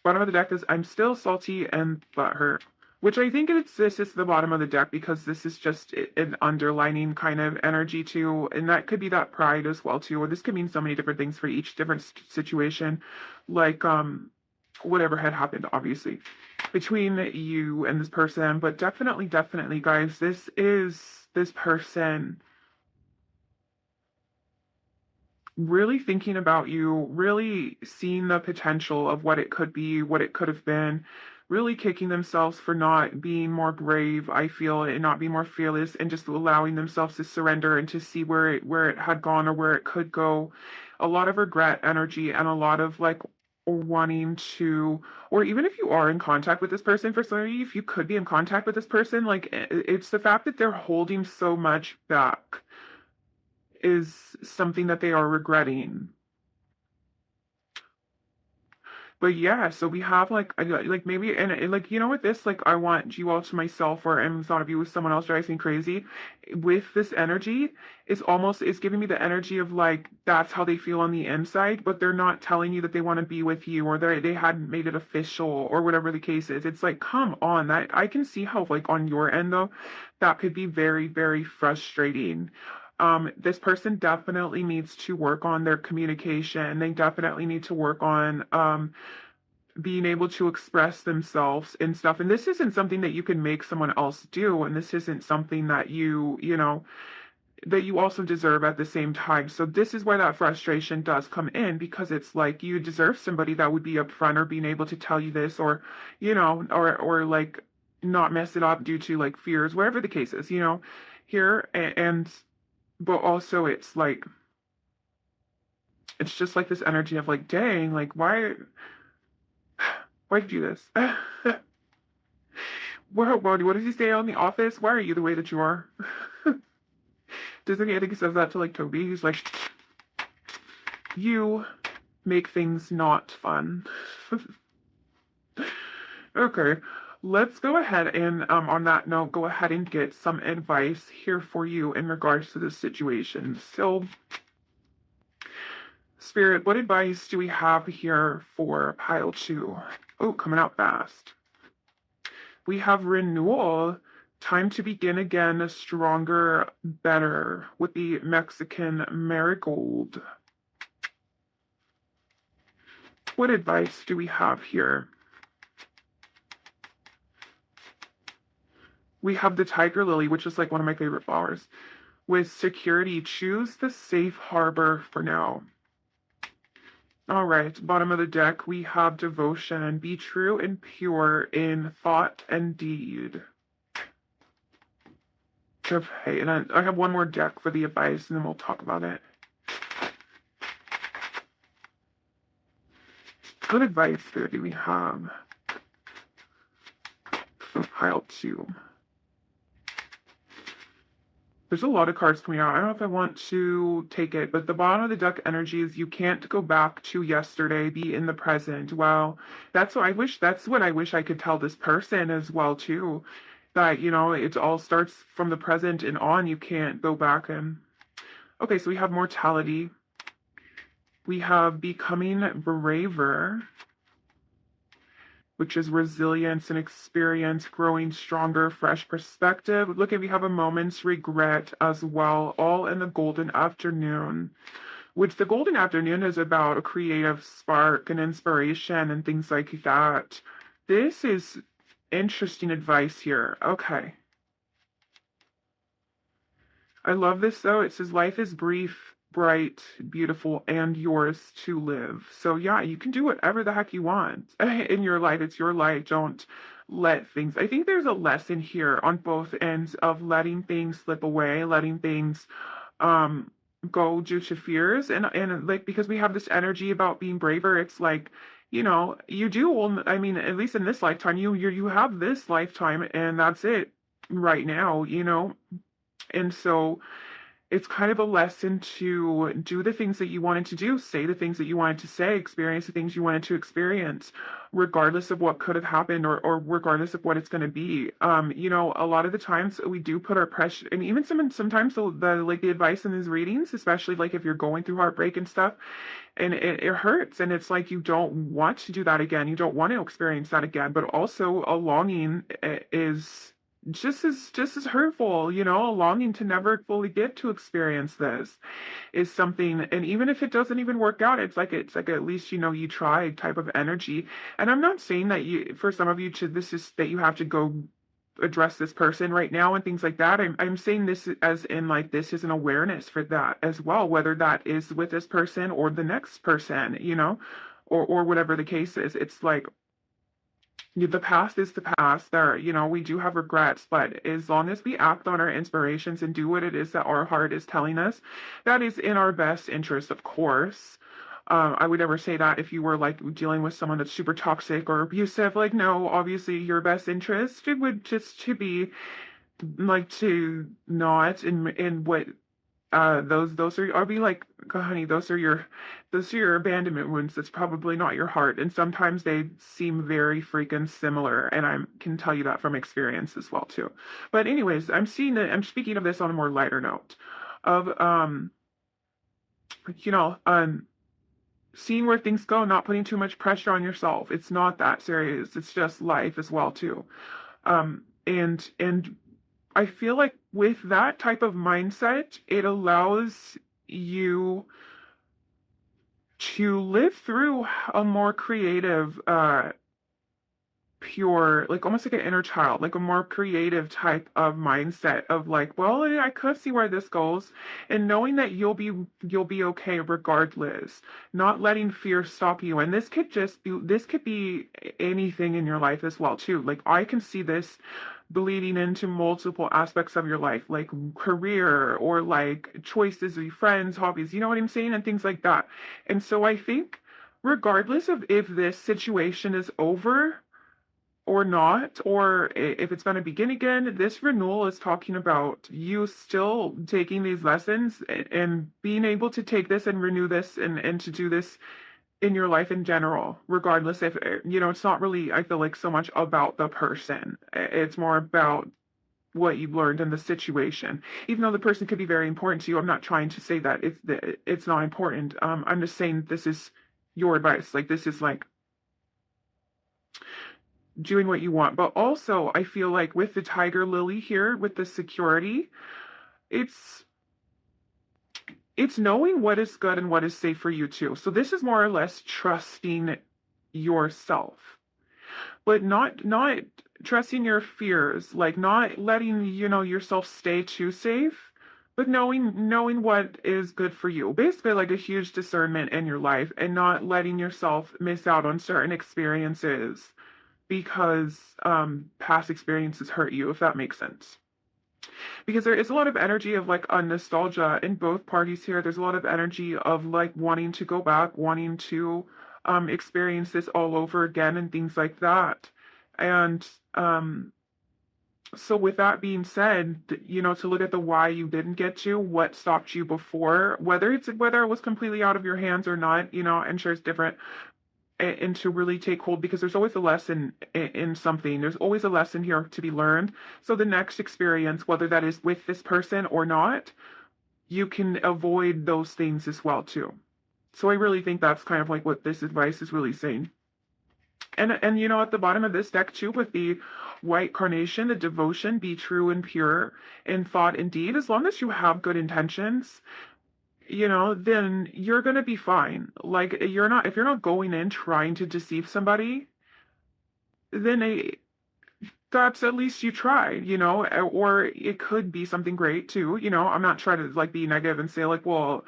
Bottom of the deck is I'm still salty and butthurt. Which I think this is the bottom of the deck because this is just an underlining kind of energy too. And that could be that pride as well too. Or this could mean so many different things for each different situation. Like, whatever had happened, obviously, between you and this person. But definitely, definitely, guys, this is this person really thinking about you, really seeing the potential of what it could be, what it could have been, really kicking themselves for not being more brave, I feel, and not being more fearless, and just allowing themselves to surrender and to see where it had gone or where it could go. A lot of regret energy and a lot of like wanting to, or even if you are in contact with this person, for some of you, if you could be in contact with this person, like it's the fact that they're holding so much back is something that they are regretting. But yeah, so we have like maybe and like with this like I want you all to myself or and thought of you with someone else drives me crazy. With this energy, it's giving me the energy of like that's how they feel on the inside, but they're not telling you that they want to be with you or they hadn't made it official or whatever the case is. It's like, come on, that I can see how like on your end though, that could be very, very frustrating. This person definitely needs to work on their communication. They definitely need to work on being able to express themselves and stuff. And this isn't something that you can make someone else do. And this isn't something that that you also deserve at the same time. So this is where that frustration does come in because it's like you deserve somebody that would be upfront or being able to tell you this or, or like not mess it up due to like fears, whatever the case is, here. But also it's like, it's just like this energy of like, dang, like, why'd you do this? What does he say on The Office? Why are you the way that you are? Doesn't he, I think he says that to like Toby. He's like, you make things not fun. Okay, let's go ahead and on that note, go ahead and get some advice here for you in regards to this situation. So Spirit, what advice do we have here for pile 2? Oh, coming out fast. We have renewal, time to begin again, stronger, better, with the Mexican marigold. What advice do we have here? We have the tiger lily, which is like one of my favorite flowers. With security, choose the safe harbor for now. All right, bottom of the deck, we have devotion. Be true and pure in thought and deed. Okay, and I have one more deck for the advice, and then we'll talk about it. What advice there do we have for pile 2? There's a lot of cards coming out. I don't know if I want to take it, but the bottom of the deck energy is you can't go back to yesterday, be in the present. Well, that's what I wish I could tell this person as well too. That, it all starts from the present and on. You can't go back and okay, so we have mortality. We have becoming braver, which is resilience and experience, growing stronger, fresh perspective. Look, we have a moment's regret as well, all in the golden afternoon, which the golden afternoon is about a creative spark and inspiration and things like that. This is interesting advice here. Okay. I love this though. It says life is brief, bright, beautiful, and yours to live. So yeah, you can do whatever the heck you want in your life. It's your life. Don't let things. I think there's a lesson here on both ends of letting things slip away, letting things go due to fears, and like because we have this energy about being braver. It's like you do. Well, I mean, at least in this lifetime, you have this lifetime, and that's it right now. And so it's kind of a lesson to do the things that you wanted to do, say the things that you wanted to say, experience the things you wanted to experience, regardless of what could have happened or regardless of what it's going to be. A lot of the times we do put our pressure, and even sometimes the advice in these readings, especially like if you're going through heartbreak and stuff, and it hurts, and it's like you don't want to do that again. You don't want to experience that again, but also a longing is just as hurtful, a longing to never fully get to experience this is something. And even if it doesn't even work out, it's like at least you tried type of energy. And I'm not saying that for some of you that you have to go address this person right now and things like that. I'm saying this as in like this is an awareness for that as well, whether that is with this person or the next person, or whatever the case is. It's like the past is the past. We do have regrets, but as long as we act on our inspirations and do what it is that our heart is telling us, that is in our best interest, of course. I would never say that if you were like dealing with someone that's super toxic or abusive. Like, no, obviously your best interest it would just to be like to not in what those are I'll be like, honey, those are your abandonment wounds. That's probably not your heart. And sometimes they seem very freaking similar. And I can tell you that from experience as well too. But anyways, I'm speaking of this on a more lighter note of you know, um seeing where things go, not putting too much pressure on yourself. It's not that serious. It's just life as well too. And I feel like with that type of mindset, it allows you to live through a more creative, pure, like almost like an inner child, like a more creative type of mindset of like, well, I could see where this goes, and knowing that you'll be okay regardless, not letting fear stop you. And this could be anything in your life as well too. Like I can see this bleeding into multiple aspects of your life, like career or like choices of your friends, hobbies, you know what I'm saying, and things like that. And so I think regardless of if this situation is over or not, or if it's going to begin again, this renewal is talking about you still taking these lessons and being able to take this and renew this and to do this in your life in general, regardless if, it's not really, I feel like, so much about the person. It's more about what you've learned in the situation. Even though the person could be very important to you, I'm not trying to say that it's not important. I'm just saying this is your advice. Like, this is like doing what you want. But also, I feel like with the tiger lily here, with the security, it's it's knowing what is good and what is safe for you too. So this is more or less trusting yourself, but not trusting your fears, like not letting, yourself stay too safe, but knowing what is good for you. Basically like a huge discernment in your life, and not letting yourself miss out on certain experiences because past experiences hurt you, if that makes sense. Because there is a lot of energy of like a nostalgia in both parties here. There's a lot of energy of like wanting to go back, wanting to experience this all over again and things like that. And so with that being said, to look at the why you didn't get to, what stopped you before, whether it was completely out of your hands or not, I'm sure it's different, and to really take hold, because there's always a lesson in something. There's always a lesson here to be learned. So the next experience, whether that is with this person or not, you can avoid those things as well too. So I really think that's kind of like what this advice is really saying. And at the bottom of this deck too, with the white carnation, the devotion, be true and pure in thought and deed. As long as you have good intentions, then you're going to be fine. Like, if you're not going in trying to deceive somebody, then that's at least you tried, or it could be something great too. I'm not trying to like be negative and say like, well,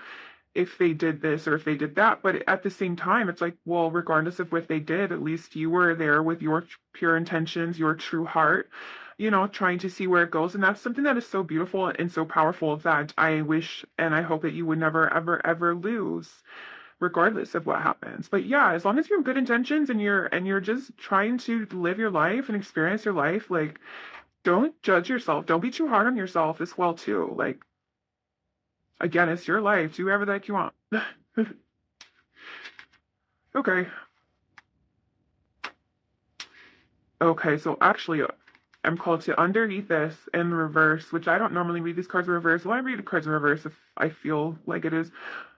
if they did this or if they did that, but at the same time, it's like, well, regardless of what they did, at least you were there with your pure intentions, your true heart, trying to see where it goes. And that's something that is so beautiful and so powerful that I wish and I hope that you would never, ever, ever lose, regardless of what happens. But yeah, as long as you have good intentions and you're just trying to live your life and experience your life, like, don't judge yourself. Don't be too hard on yourself as well, too. Like, again, it's your life. Do whatever the heck you want. Okay. Okay, so actually, I'm called to underneath this in reverse, which I don't normally read these cards in reverse. Well, I read the cards in reverse if I feel like it is.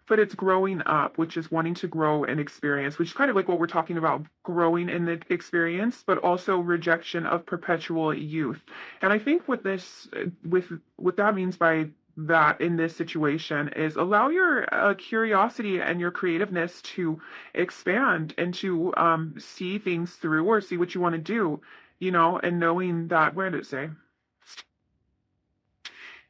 But it's growing up, which is wanting to grow and experience, which is kind of like what we're talking about, growing in the experience, but also rejection of perpetual youth. And I think what this, with what that means by that in this situation is allow your curiosity and your creativeness to expand and to see things through or see what you want to do, and knowing that, where did it say?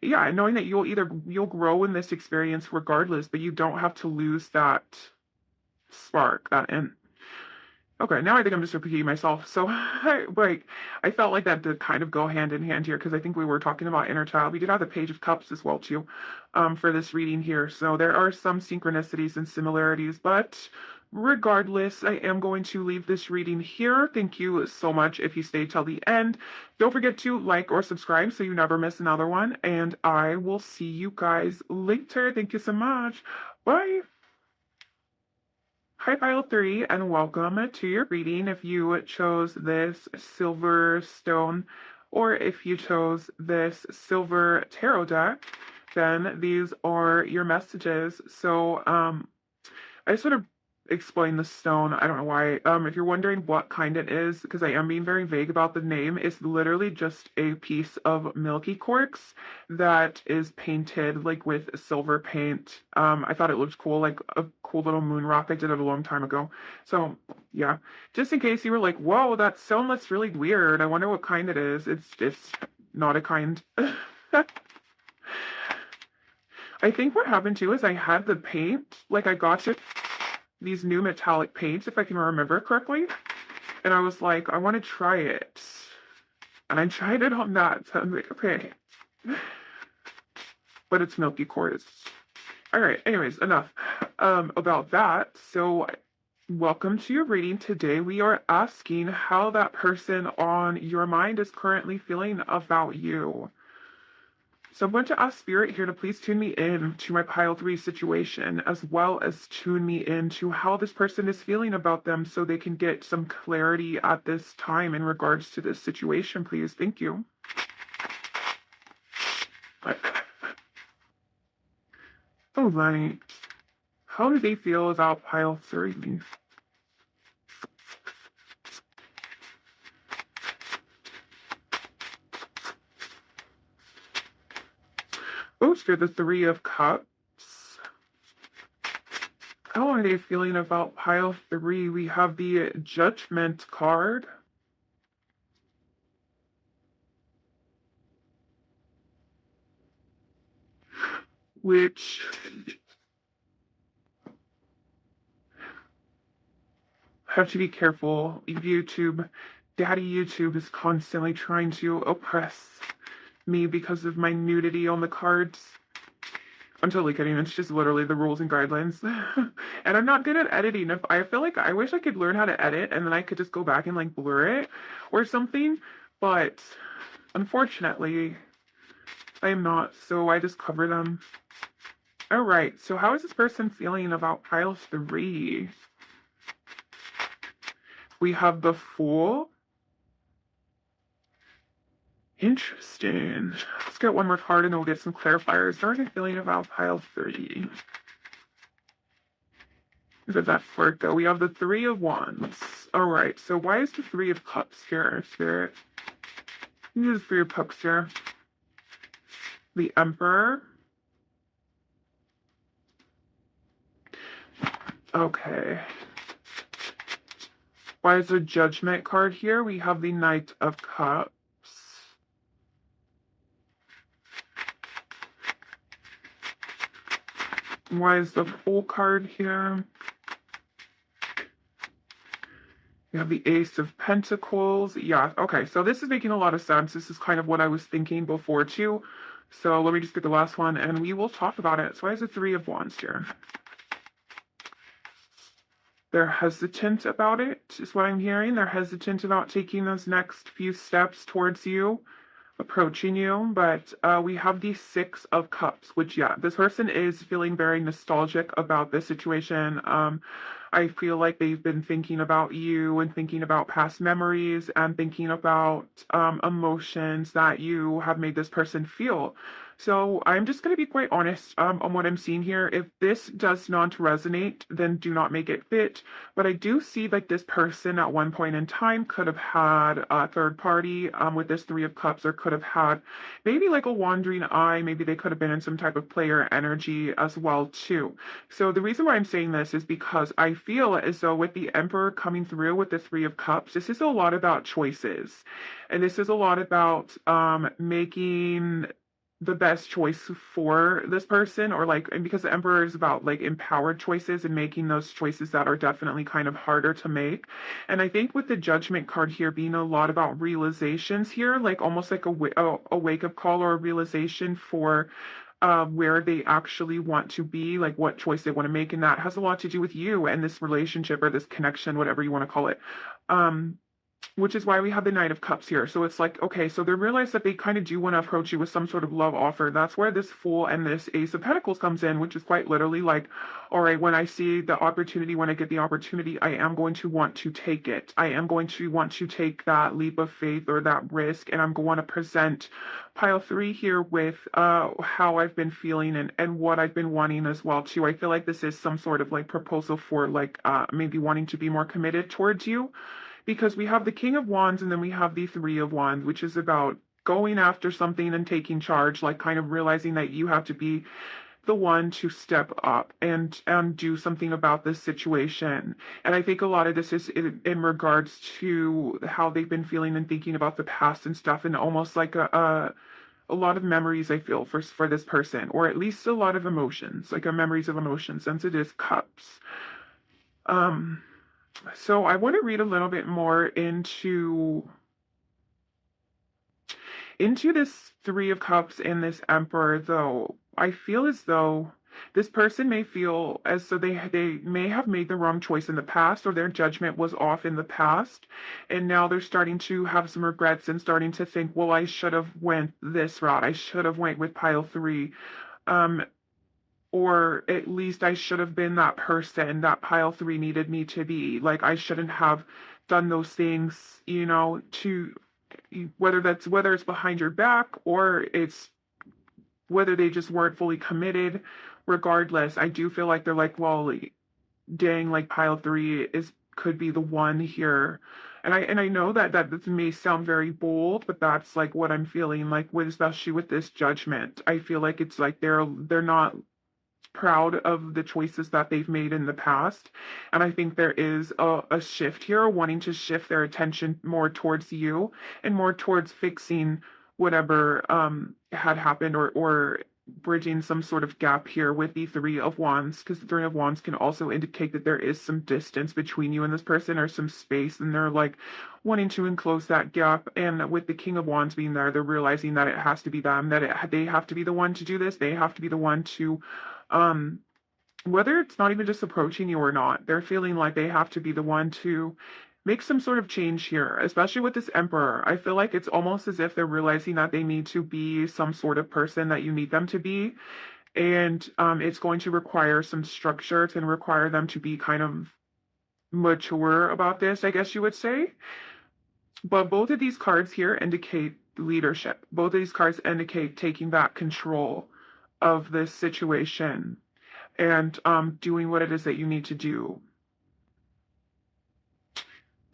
Yeah, and knowing that you'll grow in this experience regardless, but you don't have to lose that spark, that and okay, now I think I'm just repeating myself. So I felt like that did kind of go hand in hand here, because I think we were talking about inner child. We did have the Page of Cups as well too, for this reading here. So there are some synchronicities and similarities, but regardless, I am going to leave this reading here. Thank you so much if you stayed till the end. Don't forget to like or subscribe so you never miss another one, and I will see you guys later. Thank you so much. Bye. Hi, Pile 3, and welcome to your reading. If you chose this silver stone, or if you chose this silver tarot deck, then these are your messages. So, I sort of explain the stone. I don't know why. If you're wondering what kind it is, because I am being very vague about the name, it's literally just a piece of milky quartz that is painted like with silver paint. I thought it looked cool, like a cool little moon rock. I did it a long time ago. So yeah, just in case you were like, whoa, that stone looks really weird. I wonder what kind it is. It's not a kind. I think what happened too is I had the paint, like I got it these new metallic paints, if I can remember correctly. And I was like, I want to try it. And I tried it on that. So I'm like, okay. But it's milky quartz. All right. Anyways, enough about that. So welcome to your reading. Today we are asking how that person on your mind is currently feeling about you. So I'm going to ask Spirit here to please tune me in to my pile 3 situation, as well as tune me in to how this person is feeling about them so they can get some clarity at this time in regards to this situation, please. Thank you. All right. How do they feel about pile 3? Oops, you're the 3 of Cups. How are they feeling about pile 3? We have the Judgment card, which have to be careful. Daddy YouTube is constantly trying to oppress me because of my nudity on the cards. I'm totally kidding. It's just literally the rules and guidelines. And I'm not good at editing. If I feel like I wish I could learn how to edit and then I could just go back and like blur it or something. But unfortunately, I am not. So I just cover them. All right. So how is this person feeling about pile 3? We have the Fool. Interesting. Let's get one more card and then we'll get some clarifiers. How are they feeling about pile 3? Did that work though? We have the 3 of Wands. All right. So why is the 3 of Cups here, Spirit? This is 3 of Cups here. The Emperor. Okay. Why is the Judgment card here? We have the Knight of Cups. Why is the Fool card here? We have the Ace of Pentacles. Yeah, okay, so this is making a lot of sense. This is kind of what I was thinking before too. So let me just get the last one and we will talk about it. So why is the 3 of Wands here? They're hesitant about it, is what I'm hearing. They're hesitant about taking those next few steps towards you, approaching you. But we have the 6 of Cups, which, yeah, this person is feeling very nostalgic about this situation. I feel like they've been thinking about you and thinking about past memories and thinking about emotions that you have made this person feel. So I'm just going to be quite honest on what I'm seeing here. If this does not resonate, then do not make it fit. But I do see like this person at one point in time could have had a third party with this 3 of Cups, or could have had maybe like a wandering eye. Maybe they could have been in some type of player energy as well too. So the reason why I'm saying this is because I feel as though with the Emperor coming through with the 3 of Cups, this is a lot about choices. And this is a lot about making the best choice for this person, or like, and because the Emperor is about like empowered choices and making those choices that are definitely kind of harder to make. And I think with the Judgment card here being a lot about realizations here, like almost like a wake-up call or a realization for where they actually want to be, like what choice they want to make, and that has a lot to do with you and this relationship or this connection, whatever you want to call it. Which is why we have the Knight of Cups here. So it's like, okay, so they realize that they kind of do want to approach you with some sort of love offer. That's where this Fool and this Ace of Pentacles comes in, which is quite literally like, all right, when I see the opportunity, when I get the opportunity, I am going to want to take it. I am going to want to take that leap of faith or that risk, and I'm going to present pile 3 here with how I've been feeling and what I've been wanting as well too. I feel like this is some sort of like proposal for like maybe wanting to be more committed towards you, because we have the King of Wands and then we have the 3 of Wands, which is about going after something and taking charge, like kind of realizing that you have to be the one to step up and do something about this situation. And I think a lot of this is in regards to how they've been feeling and thinking about the past and stuff, and almost like a lot of memories I feel for this person, or at least a lot of emotions, like a memories of emotions, since it is Cups. So I want to read a little bit more into this 3 of Cups and this Emperor, though. I feel as though this person may feel as though they may have made the wrong choice in the past, or their judgment was off in the past, and now they're starting to have some regrets and starting to think, well, I should have went this route. I should have went with pile 3. Or at least I should have been that person that pile 3 needed me to be. Like I shouldn't have done those things, to whether it's behind your back or it's whether they just weren't fully committed. Regardless, I do feel like they're like, well, dang, like pile three is could be the one here. And I know that this may sound very bold, but that's like what I'm feeling like with, especially with this judgment. I feel like it's like they're not proud of the choices that they've made in the past. And I think there is a shift here, wanting to shift their attention more towards you and more towards fixing whatever had happened, or bridging some sort of gap here with the Three of Wands, because the Three of Wands can also indicate that there is some distance between you and this person, or some space, and they're like wanting to enclose that gap. And with the King of Wands being there, they're realizing that it has to be them, that they have to be the one to do this. They have to be the one to um whether it's not even just approaching you or not, they're feeling like they have to be the one to make some sort of change here, especially with this Emperor. I feel like it's almost as if they're realizing that they need to be some sort of person that you need them to be. And it's going to require some structure. It's going to require them to be kind of mature about this, I guess you would say. But both of these cards here indicate leadership. Both of these cards indicate taking back control of this situation and doing what it is that you need to do.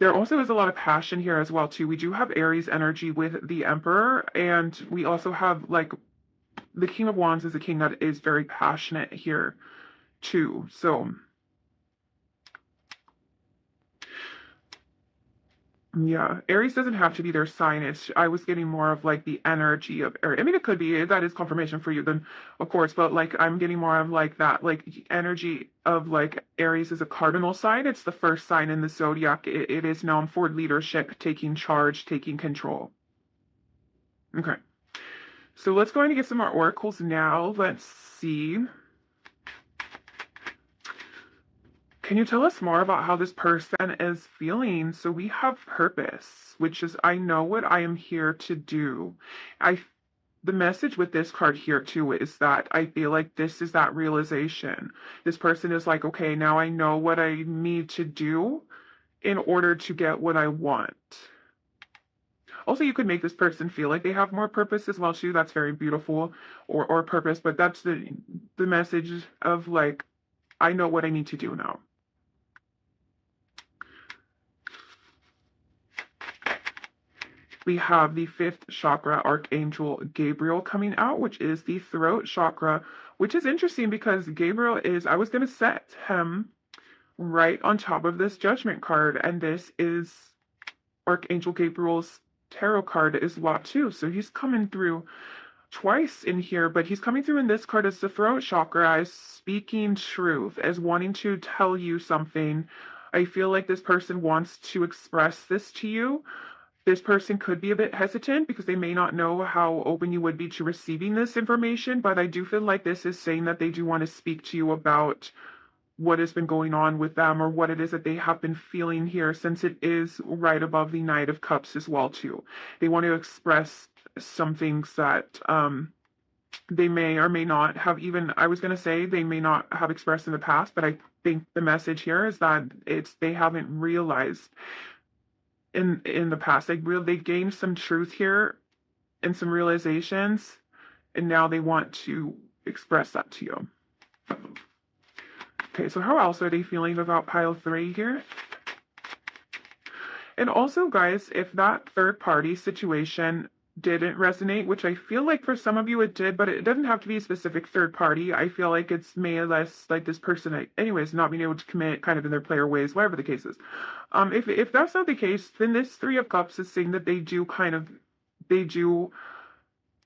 There also is a lot of passion here as well, too. We do have Aries energy with the Emperor, and we also have, like, the King of Wands is a king that is very passionate here, too. So, yeah, Aries doesn't have to be their sign. I was getting more of like the energy of Aries. I mean, it could be that is confirmation for you, then of course, but like I'm getting more of like that, like energy of like Aries is a cardinal sign. It's the first sign in the zodiac. It is known for leadership, taking charge, taking control. Okay, so let's go ahead and get some more oracles now. Let's see. Can you tell us more about how this person is feeling? So we have purpose, which is I know what I am here to do. I The message with this card here too is that I feel like this is that realization. This person is like, okay, now I know what I need to do in order to get what I want. Also, you could make this person feel like they have more purpose as well too. That's very beautiful, or purpose, but that's the message of like, I know what I need to do now. We have the fifth chakra, Archangel Gabriel, coming out, which is the throat chakra, which is interesting because Gabriel is, I was going to set him right on top of this judgment card, and this is Archangel Gabriel's tarot card as well too. So he's coming through twice in here, but he's coming through in this card as the throat chakra, as speaking truth, as wanting to tell you something. I feel like this person wants to express this to you. This person could be a bit hesitant because they may not know how open you would be to receiving this information, but I do feel like this is saying that they do want to speak to you about what has been going on with them, or what it is that they have been feeling here, since it is right above the Knight of Cups as well too. They want to express some things that they may or may not have, even, I was going to say they may not have expressed in the past, but I think the message here is that they haven't realized in the past. They gained some truth here and some realizations, and now they want to express that to you. Okay, so how else are they feeling about pile 3 here? And also, guys, if that third party situation didn't resonate, which I feel like for some of you it did, but it doesn't have to be a specific third party. I feel like it's may or less like this person, anyways, not being able to commit kind of in their player ways, whatever the case is. If that's not the case, then this Three of Cups is saying that they do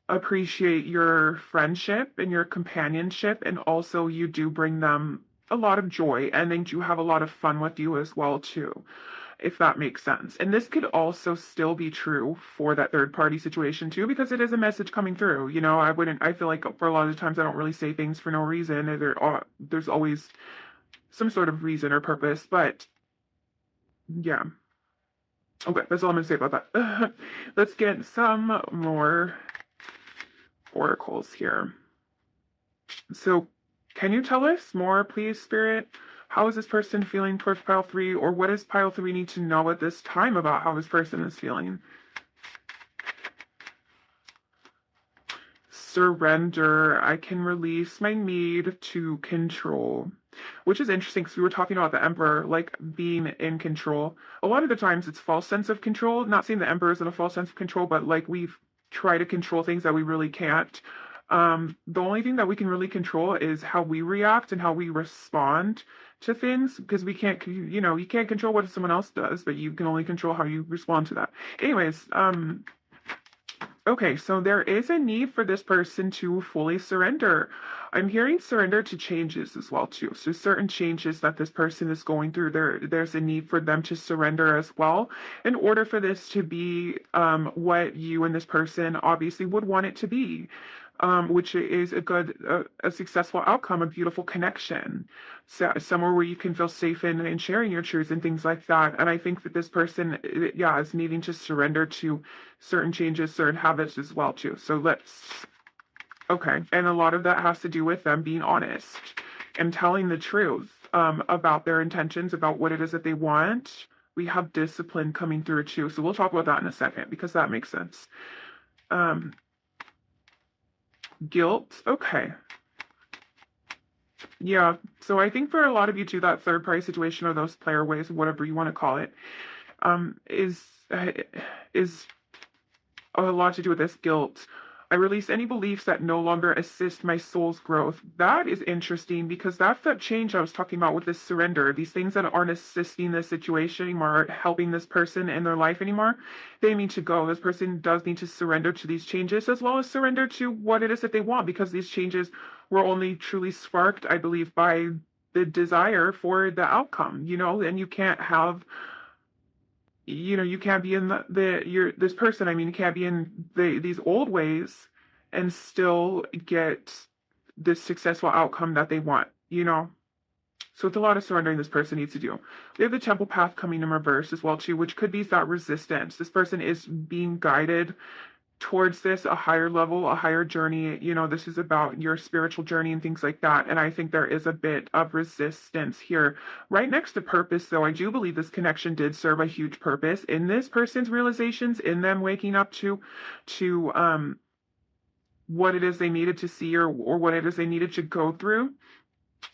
appreciate your friendship and your companionship, and also you do bring them a lot of joy, and they do have a lot of fun with you as well too, if that makes sense. And this could also still be true for that third party situation too, because it is a message coming through. You know, I feel like for a lot of the times I don't really say things for no reason. There's always some sort of reason or purpose, but yeah. Okay, that's all I'm gonna say about that. Let's get some more oracles here. So can you tell us more, please, Spirit? How is this person feeling towards pile 3, or what does pile 3 need to know at this time about how this person is feeling? surrender. I can release my need to control, which is interesting because we were talking about the emperor, like being in control. A lot of the times it's false sense of control. Not saying the emperor is in a false sense of control, but like we try to control things that we really can't. The only thing that we can really control is how we react and how we respond to things, because we can't, you can't control what someone else does, but you can only control how you respond to that. Anyways, okay, so there is a need for this person to fully surrender. I'm hearing surrender to changes as well too. So certain changes that this person is going through, there's a need for them to surrender as well, in order for this to be what you and this person obviously would want it to be. Which is a successful outcome, a beautiful connection, so somewhere where you can feel safe in sharing your truths and things like that. And I think that this person, yeah, is needing to surrender to certain changes, certain habits as well too. So okay, and a lot of that has to do with them being honest and telling the truth about their intentions, about what it is that they want. We have discipline coming through too, so we'll talk about that in a second because that makes sense. Guilt. Okay. Yeah. So I think for a lot of you too, that third party situation or those player ways, whatever you want to call it, is a lot to do with this guilt. I release any beliefs that no longer assist my soul's growth. That is interesting because that's that change I was talking about with this surrender. These things that aren't assisting this situation anymore, aren't helping this person in their life anymore, they need to go. This person does need to surrender to these changes as well as surrender to what it is that they want, because these changes were only truly sparked, I believe, by the desire for the outcome, and you can't have, you can't be in this person, I mean, you can't be in these old ways and still get this successful outcome that they want. So it's a lot of surrendering this person needs to do. We have the temple path coming in reverse as well too, which could be that resistance. This person is being guided towards this, a higher level, a higher journey. This is about your spiritual journey and things like that. And I think there is a bit of resistance here. Right next to purpose, though, I do believe this connection did serve a huge purpose in this person's realizations, in them waking up to what it is they needed to see, or what it is they needed to go through.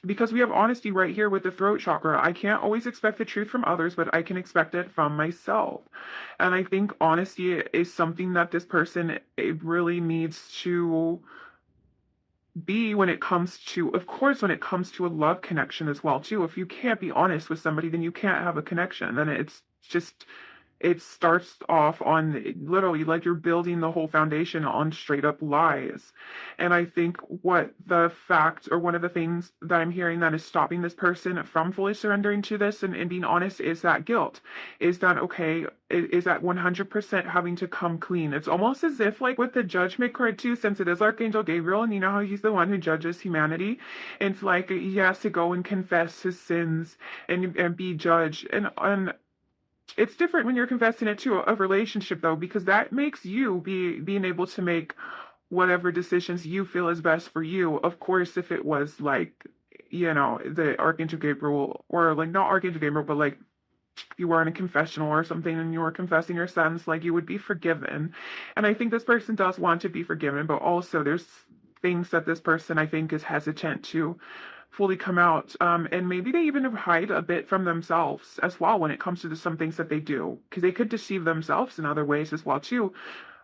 Because we have honesty right here with the throat chakra. I can't always expect the truth from others, but I can expect it from myself. And I think honesty is something that this person, it really needs to be when it comes to, of course, when it comes to a love connection as well, too. If you can't be honest with somebody, then you can't have a connection. Then it starts off on literally like you're building the whole foundation on straight up lies. And I think what the fact, or one of the things that I'm hearing that is stopping this person from fully surrendering to this and being honest, is that guilt. Is that, okay, is that 100% having to come clean. It's almost as if, like with the judgment card too, since it is Archangel Gabriel, and you know how he's the one who judges humanity, it's like he has to go and confess his sins and be judged. And it's different when you're confessing it to a relationship, though, because that makes you being able to make whatever decisions you feel is best for you. Of course, if it was like, the Archangel Gabriel, or like not Archangel Gabriel, but like you were in a confessional or something and you were confessing your sins, like you would be forgiven. And I think this person does want to be forgiven, but also there's things that this person, I think, is hesitant to fully come out, and maybe they even hide a bit from themselves as well when it comes to some things that they do, because they could deceive themselves in other ways as well too.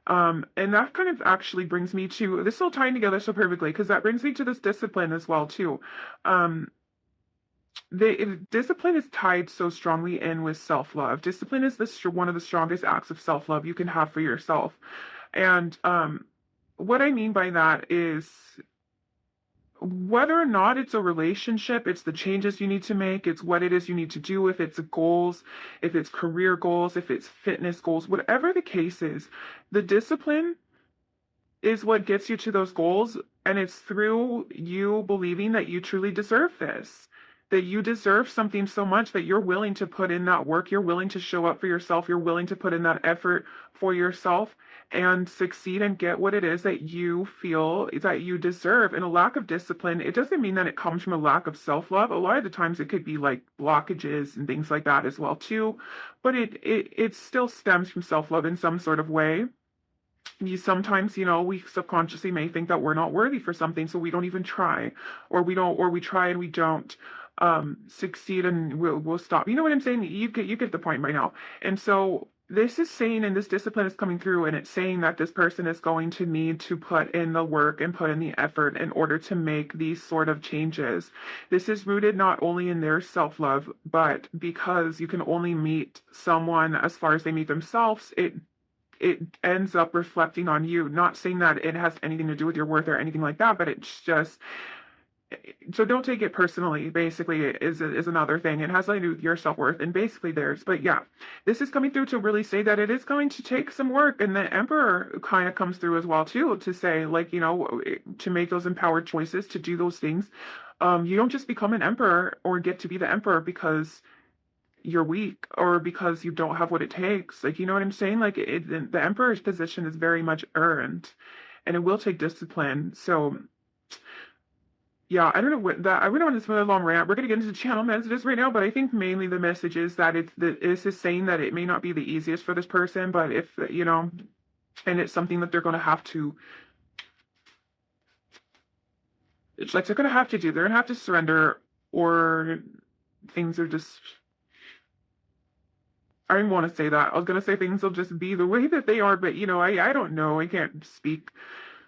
And that kind of actually brings me to this, all tying together so perfectly, because that brings me to this discipline as well too. Discipline is tied so strongly in with self-love. Discipline is one of the strongest acts of self-love you can have for yourself. And what I mean by that is, whether or not it's a relationship, it's the changes you need to make, it's what it is you need to do, if it's goals, if it's career goals, if it's fitness goals, whatever the case is, the discipline is what gets you to those goals. And it's through you believing that you truly deserve this, that you deserve something so much that you're willing to put in that work, you're willing to show up for yourself, you're willing to put in that effort for yourself and succeed and get what it is that you feel that you deserve. And a lack of discipline, it doesn't mean that it comes from a lack of self-love. A lot of the times it could be like blockages and things like that as well too, but it still stems from self-love in some sort of way. sometimes, we subconsciously may think that we're not worthy for something, so we don't even try, or we try and we don't succeed, and we'll stop. You know what I'm saying? You get the point by now. And so this is saying, and this discipline is coming through, and it's saying that this person is going to need to put in the work and put in the effort in order to make these sort of changes. This is rooted not only in their self-love, but because you can only meet someone as far as they meet themselves, it ends up reflecting on you. Not saying that it has anything to do with your worth or anything like that, but it's just, so don't take it personally. Basically, is another thing. It has nothing to do with your self-worth and basically theirs. But yeah, this is coming through to really say that it is going to take some work, and the Emperor kind of comes through as well too, to say, like, to make those empowered choices, to do those things. You don't just become an emperor or get to be the emperor because you're weak or because you don't have what it takes. Like, you know what I'm saying? Like, the emperor's position is very much earned, and it will take discipline. So yeah, I don't know what that. I went on this really long rant. We're gonna get into channel messages right now, but I think mainly the message is that this is saying that it may not be the easiest for this person, but if and it's something that they're gonna have to. It's like they're gonna have to do. They're gonna have to surrender, or things are just. I didn't want to say that. I was gonna say things will just be the way that they are, but I don't know. I can't speak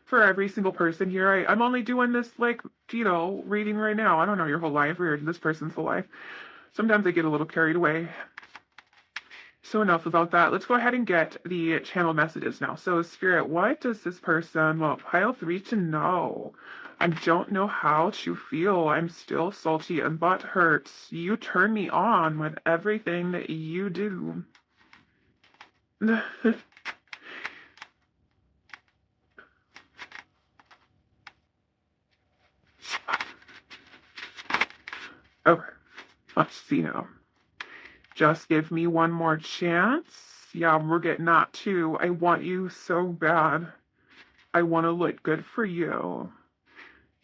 for every single person here. I'm only doing this, like, reading right now. I don't know your whole life or this person's whole life. Sometimes I get a little carried away. So enough about that. Let's go ahead and get the channel messages now. So Spirit, what does this person, well, pile 3 to know? I don't know how to feel. I'm still salty and butt hurts. You turn me on with everything that you do. Okay, let's see now. Just give me one more chance. Yeah, we're getting that too. I want you so bad. I want to look good for you.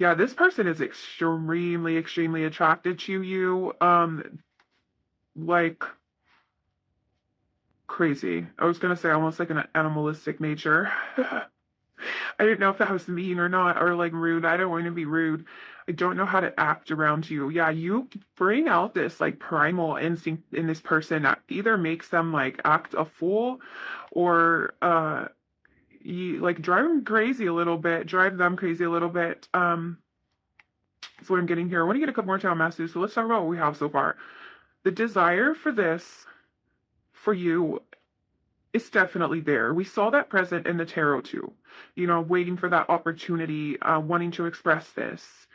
Yeah, this person is extremely, extremely attracted to you. Like crazy. I was gonna say almost like an animalistic nature. I didn't know if that was mean or not, or like rude. I don't want to be rude. I don't know how to act around you. Yeah, you bring out this like primal instinct in this person that either makes them like act a fool, or you like drive them crazy a little bit, drive them crazy a little bit. That's what I'm getting here. I want to get a couple more time messages. So let's talk about what we have so far. The desire for this for you is definitely there. We saw that present in the tarot too. Waiting for that opportunity, wanting to express this.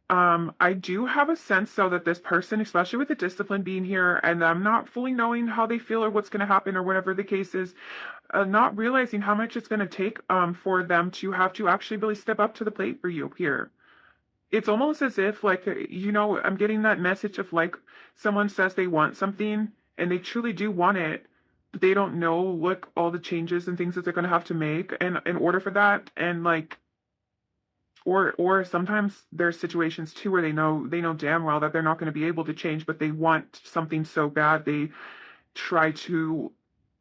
I do have a sense though that this person, especially with the discipline being here, and them not fully knowing how they feel or what's going to happen or whatever the case is, not realizing how much it's going to take for them to have to actually really step up to the plate for you here. It's almost as if, like, I'm getting that message of like someone says they want something and they truly do want it, but they don't know like all the changes and things that they're going to have to make and in order for that. And like, or sometimes there's situations too where they know damn well that they're not going to be able to change, but they want something so bad they try to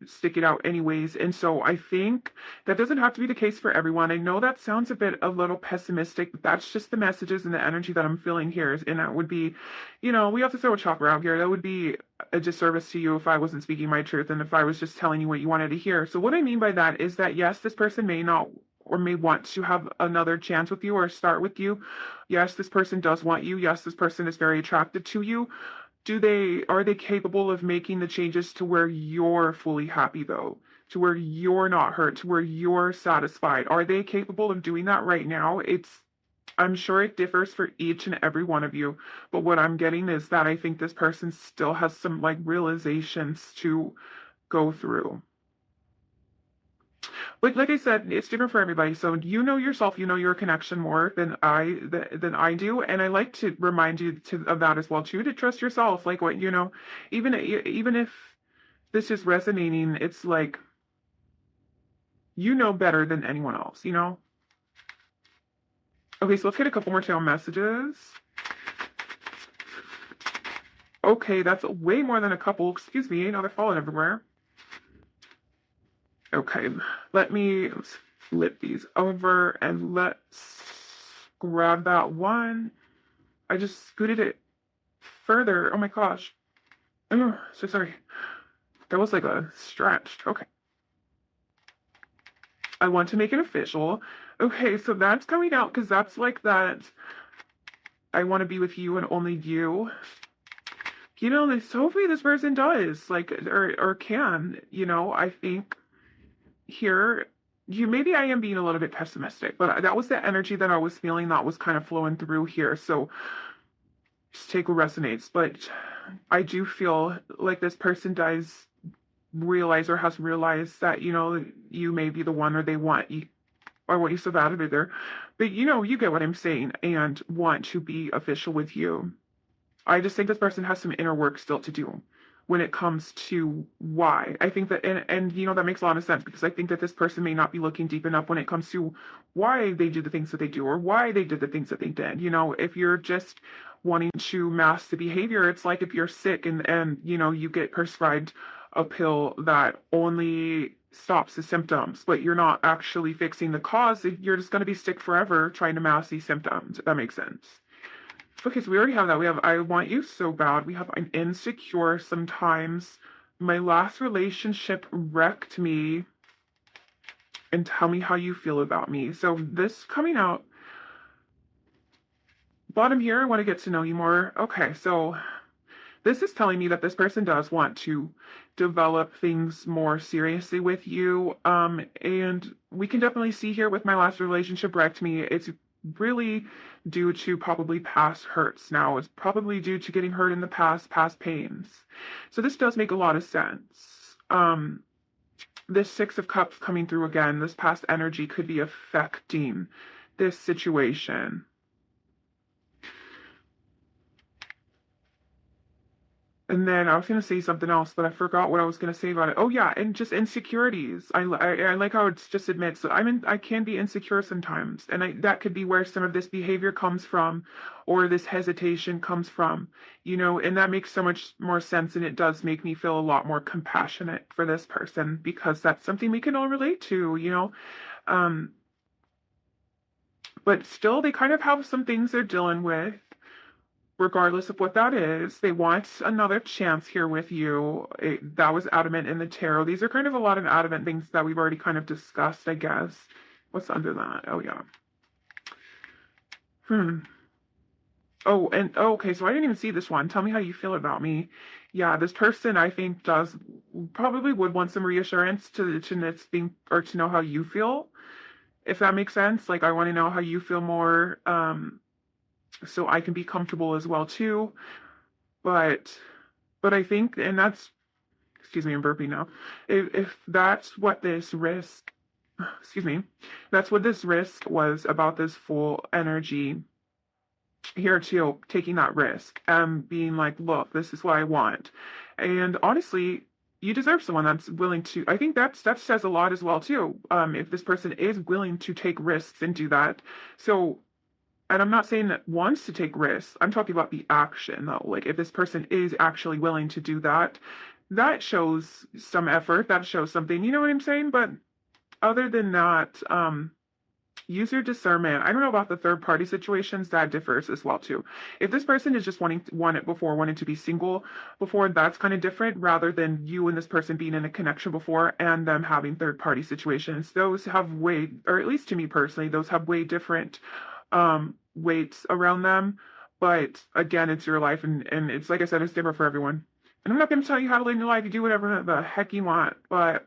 stick it out anyways. And so I think that doesn't have to be the case for everyone. I know that sounds a little pessimistic, but that's just the messages and the energy that I'm feeling here. And that would be, we have to throw a chakra out here. That would be a disservice to you if I wasn't speaking my truth and if I was just telling you what you wanted to hear. So what I mean by that is that yes, this person may not or may want to have another chance with you or start with you. Yes, this person does want you. Yes, this person is very attracted to you. Are they capable of making the changes to where you're fully happy though? To where you're not hurt, to where you're satisfied? Are they capable of doing that right now? I'm sure it differs for each and every one of you, but what I'm getting is that I think this person still has some like realizations to go through. Like I said, it's different for everybody. So you know yourself, you know your connection more than I do, and I like to remind you of that as well too. To trust yourself, like what even if this is resonating, it's like you know better than anyone else. Okay, so let's get a couple more tail messages. Okay, that's way more than a couple. Excuse me, now they're falling everywhere. Okay, let me flip these over and let's grab that one. I just scooted it further. Oh my gosh. Oh, so sorry. That was like a stretch. Okay. I want to make it official. Okay, so that's coming out because that's like that. I want to be with you and only you. You know, this hopefully this person does, like, or can, you know, I think here you maybe I am being a little bit pessimistic, but that was the energy that I was feeling that was kind of flowing through here. So just take what resonates. But I do feel like this person does realize or has realized that, you know, you may be the one or they want you or what you so bad about there. But you know, you get what I'm saying and want to be official with you. I just think this person has some inner work still to do when it comes to why. I think that, and you know, that makes a lot of sense because I think that this person may not be looking deep enough when it comes to why they do the things that they do or why they did the things that they did. You know, if you're just wanting to mask the behavior, it's like if you're sick and you know, you get prescribed a pill that only stops the symptoms, but you're not actually fixing the cause, you're just going to be sick forever trying to mask these symptoms, if that makes sense. Okay, so we already have that. We have I want you so bad. We have I'm insecure sometimes. My last relationship wrecked me. And tell me how you feel about me. So this coming out bottom here, I want to get to know you more. Okay, so this is telling me that this person does want to develop things more seriously with you. And we can definitely see here with my last relationship wrecked me, it's really due to probably past hurts now. It's probably due to getting hurt in the past pains. So this does make a lot of sense. This Six of Cups coming through again, this past energy could be affecting this situation. And then I was going to say something else, but I forgot what I was going to say about it. Oh yeah, and just insecurities. I like how it just admits that I can be insecure sometimes, and that could be where some of this behavior comes from, or this hesitation comes from, you know. And that makes so much more sense, and it does make me feel a lot more compassionate for this person because that's something we can all relate to, you know. Um, but still, they kind of have some things they're dealing with regardless of what that is. They want another chance here with you. That was adamant in the tarot. These are kind of a lot of adamant things that we've already kind of discussed, I guess. What's under that? Oh, yeah. Oh, and oh, okay, so I didn't even see this one. Tell me how you feel about me. Yeah, this person I think does probably would want some reassurance to this thing or to know how you feel, if that makes sense. Like I want to know how you feel more, so I can be comfortable as well too. But I think, and that's, excuse me, I'm burping now. If that's what this risk, excuse me, that's what this risk was about, this full energy here too, taking that risk and being like, look, this is what I want. And honestly, you deserve someone that's willing to, I think that says a lot as well too. If this person is willing to take risks and do that. So, and I'm not saying that wants to take risks. I'm talking about the action though. Like if this person is actually willing to do that, that shows some effort. That shows something. You know what I'm saying? But other than that, use your discernment. I don't know about the third party situations. That differs as well too. If this person is just wanting to be single before, that's kind of different rather than you and this person being in a connection before and them having third party situations. Those have way, or at least to me personally, those have way different weights around them. But again, it's your life, and it's like I said, it's different for everyone. And I'm not going to tell you how to live your life. You do whatever the heck you want. But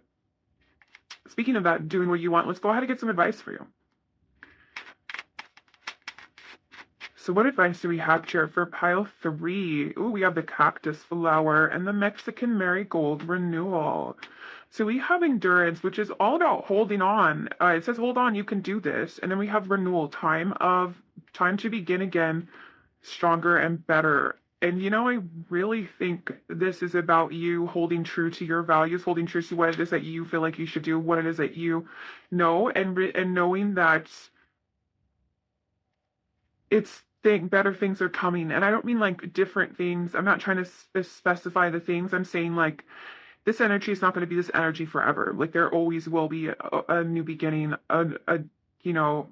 speaking of that, doing what you want, let's go ahead and get some advice for you. So what advice do we have here for pile 3? Ooh, we have the cactus flower and the Mexican marigold renewal. So we have endurance, which is all about holding on. It says, hold on, you can do this. And then we have renewal, time to begin again, stronger and better. And you know, I really think this is about you holding true to your values, holding true to what it is that you feel like you should do, what it is that you know, and knowing that better things are coming. And I don't mean like different things. I'm not trying to specify the things. I'm saying like this energy is not going to be this energy forever. Like there always will be a new beginning, you know,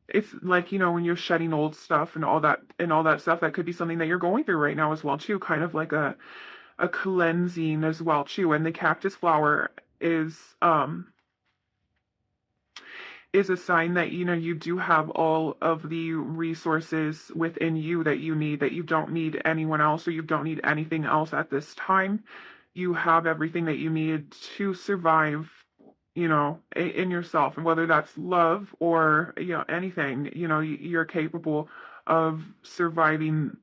it's like, when you're shedding old stuff and all that stuff, that could be something that you're going through right now as well too, kind of like a cleansing as well too. And the cactus flower is a sign that you do have all of the resources within you that you need, that you don't need anyone else or you don't need anything else at this time. You have everything that you need to survive, in yourself. And whether that's love or anything, you're capable of surviving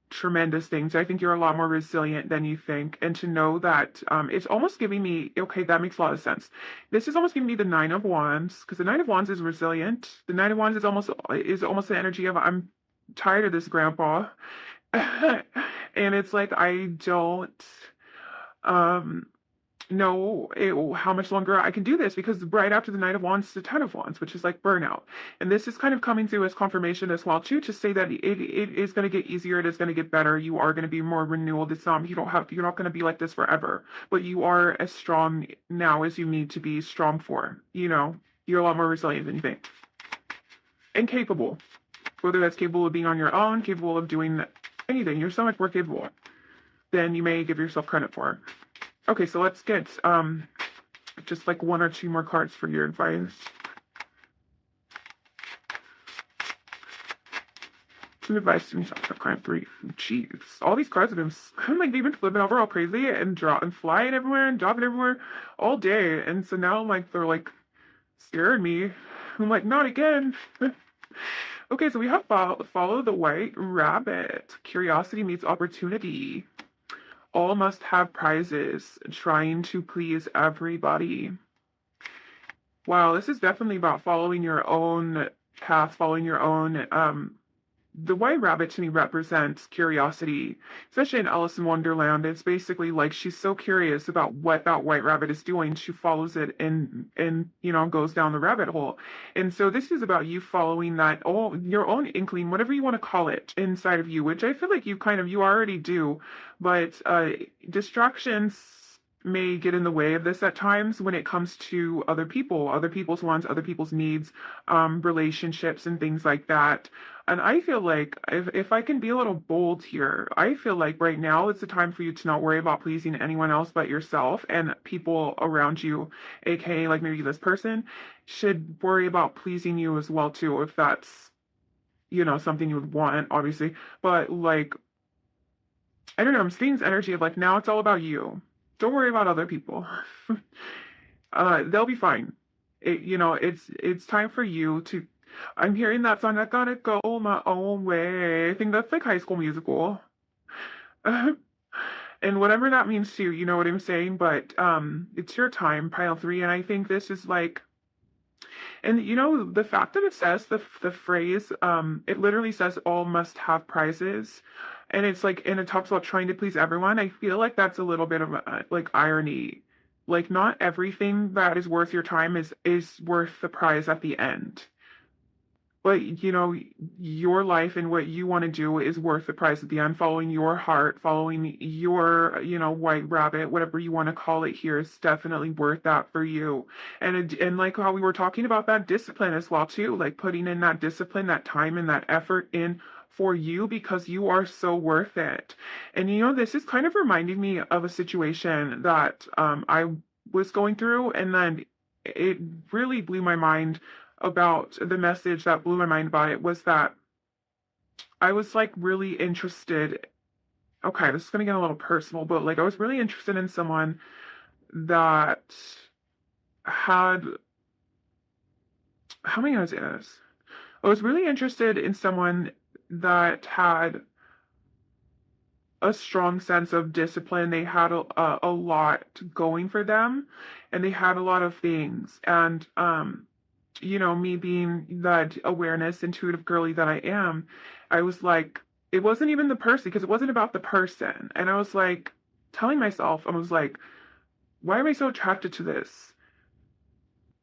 tremendous things. I think you're a lot more resilient than you think. And to know that, it's almost giving me, okay, that makes a lot of sense. This is almost giving me the Nine of Wands, because the Nine of Wands is resilient. The Nine of Wands is almost the energy of, I'm tired of this grandpa. And it's like I don't um know how much longer I can do this, because right after the Knight of Wands, the Ten of Wands, which is like burnout. And this is kind of coming through as confirmation as well too, to say that it is going to get easier, it is going to get better, you are going to be more renewal. It's you're not going to be like this forever, but you are as strong now as you need to be strong for. You're a lot more resilient than you think. And capable. Whether that's capable of being on your own, capable of doing anything, you're so much more capable than you may give yourself credit for. Okay, so let's get just like one or two more cards for your advice. Some advice to me, Capricorn 3. Jeez, all these cards have been, they've been flipping over all crazy and flying everywhere and dropping everywhere all day. And so now they're like scaring me. I'm like, not again. Okay, so we have follow the white rabbit. Curiosity meets opportunity. All must have prizes, trying to please everybody. Wow, this is definitely about following your own path, following your own the white rabbit to me represents curiosity, especially in Alice in Wonderland. It's basically like she's so curious about what that white rabbit is doing. She follows it and goes down the rabbit hole. And so this is about you following that, your own inkling, whatever you want to call it, inside of you, which I feel like you already do. But distractions may get in the way of this at times when it comes to other people's wants, other people's needs, relationships and things like that. And I feel like if I can be a little bold here, I feel like right now it's the time for you to not worry about pleasing anyone else but yourself, and people around you, aka like maybe this person, should worry about pleasing you as well too, if that's something you would want, obviously. But like, I don't know, I'm seeing this energy of like, now it's all about you. Don't worry about other people. They'll be fine. It's time for you to. I'm hearing that song, I gotta go my own way. I think that's like High School Musical. And whatever that means to you, you know what I'm saying? But it's your time, pile 3, and I think this is like, and the fact that it says the phrase, it literally says all must have prizes. And it's like, and it talks about trying to please everyone. I feel like that's a little bit of like irony. Like not everything that is worth your time is worth the prize at the end. But your life and what you want to do is worth the price at the end. Following your heart, following your white rabbit, whatever you want to call it here, is definitely worth that for you. And like how we were talking about that discipline as well too, like putting in that discipline, that time and that effort in for you, because you are so worth it. And this is kind of reminding me of a situation that I was going through, and then it really blew my mind. About the message that blew my mind by it was that I was like really interested. Okay, this is gonna get a little personal, but like I was really interested in someone that had, how many years is? I was really interested in someone that had a strong sense of discipline. They had a lot going for them, and they had a lot of things. And me being that awareness, intuitive girly that I am, I was like, it wasn't even the person, because it wasn't about the person. And I was like, telling myself, I was like, why am I so attracted to this?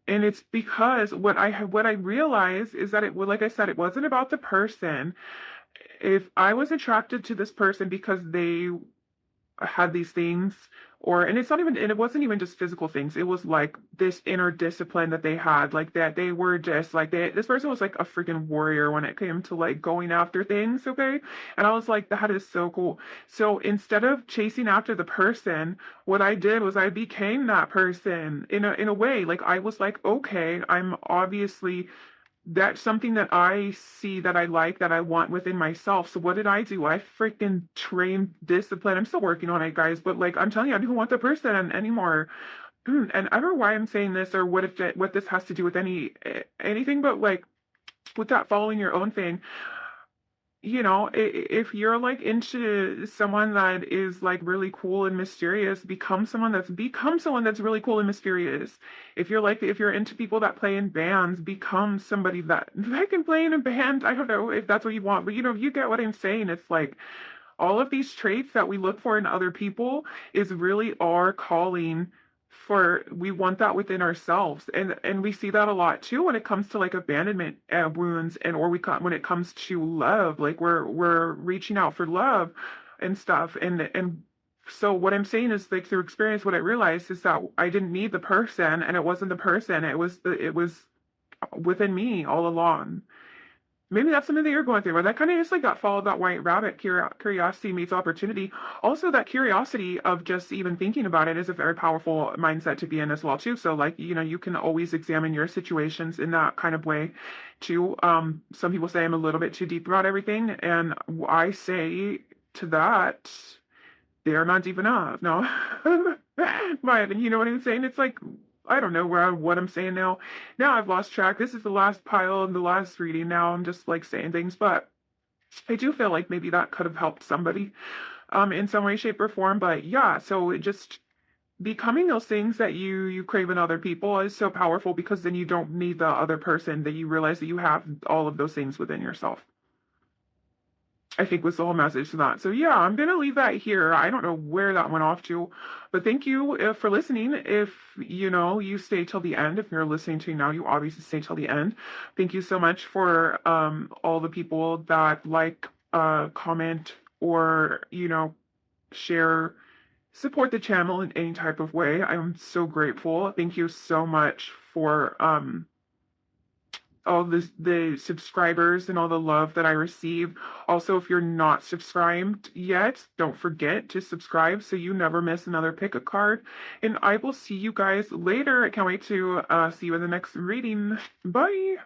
And it's because what I realized is that like I said, it wasn't about the person. If I was attracted to this person because they had these things, and it's not even, and it wasn't even just physical things. It was like this inner discipline that they had, like that they were just like this person was like a freaking warrior when it came to like going after things, okay? And I was like, that is so cool. So instead of chasing after the person, what I did was I became that person in a way. Like I was like, okay, I'm obviously that's something that I see that I like, that I want within myself. So what did I do? I freaking trained discipline. I'm still working on it, guys, but like I'm telling you, I don't want the person anymore. And I don't know why I'm saying this or what this has to do with anything, but like with that following your own thing, if you're like into someone that is like really cool and mysterious, become someone that's really cool and mysterious. If you're into people that play in bands, become somebody that can play in a band. I don't know if that's what you want, but you get what I'm saying. It's like all of these traits that we look for in other people is really our calling. For we want that within ourselves, and we see that a lot too when it comes to like abandonment wounds, and or when it comes to love, like we're reaching out for love and stuff. And so what I'm saying is, like, through experience, what I realized is that I didn't need the person, and it wasn't the person, it was within me all along. Maybe that's something that you're going through, but that kind of just like that follow that white rabbit. Curiosity meets opportunity. Also, that curiosity of just even thinking about it is a very powerful mindset to be in as well too. So like, you can always examine your situations in that kind of way too. Some people say I'm a little bit too deep about everything, and I say to that, they're not deep enough. No. But you know what I'm saying? It's like, I don't know what I'm saying now. Now I've lost track. This is the last pile and the last reading. Now I'm just like saying things, but I do feel like maybe that could have helped somebody in some way, shape, or form. But yeah, so it just becoming those things that you crave in other people is so powerful, because then you don't need the other person, that you realize that you have all of those things within yourself. I think was the whole message to that. So yeah, I'm gonna leave that here. I don't know where that went off to, but thank you for listening. If you stay till the end, if you're listening to now, you obviously stay till the end. Thank you so much for all the people that like, comment, or share, support the channel in any type of way. I'm so grateful. Thank you so much for all the subscribers and all the love that I receive. Also, if you're not subscribed yet, don't forget to subscribe so you never miss another pick a card. And I will see you guys later. I can't wait to see you in the next reading. Bye.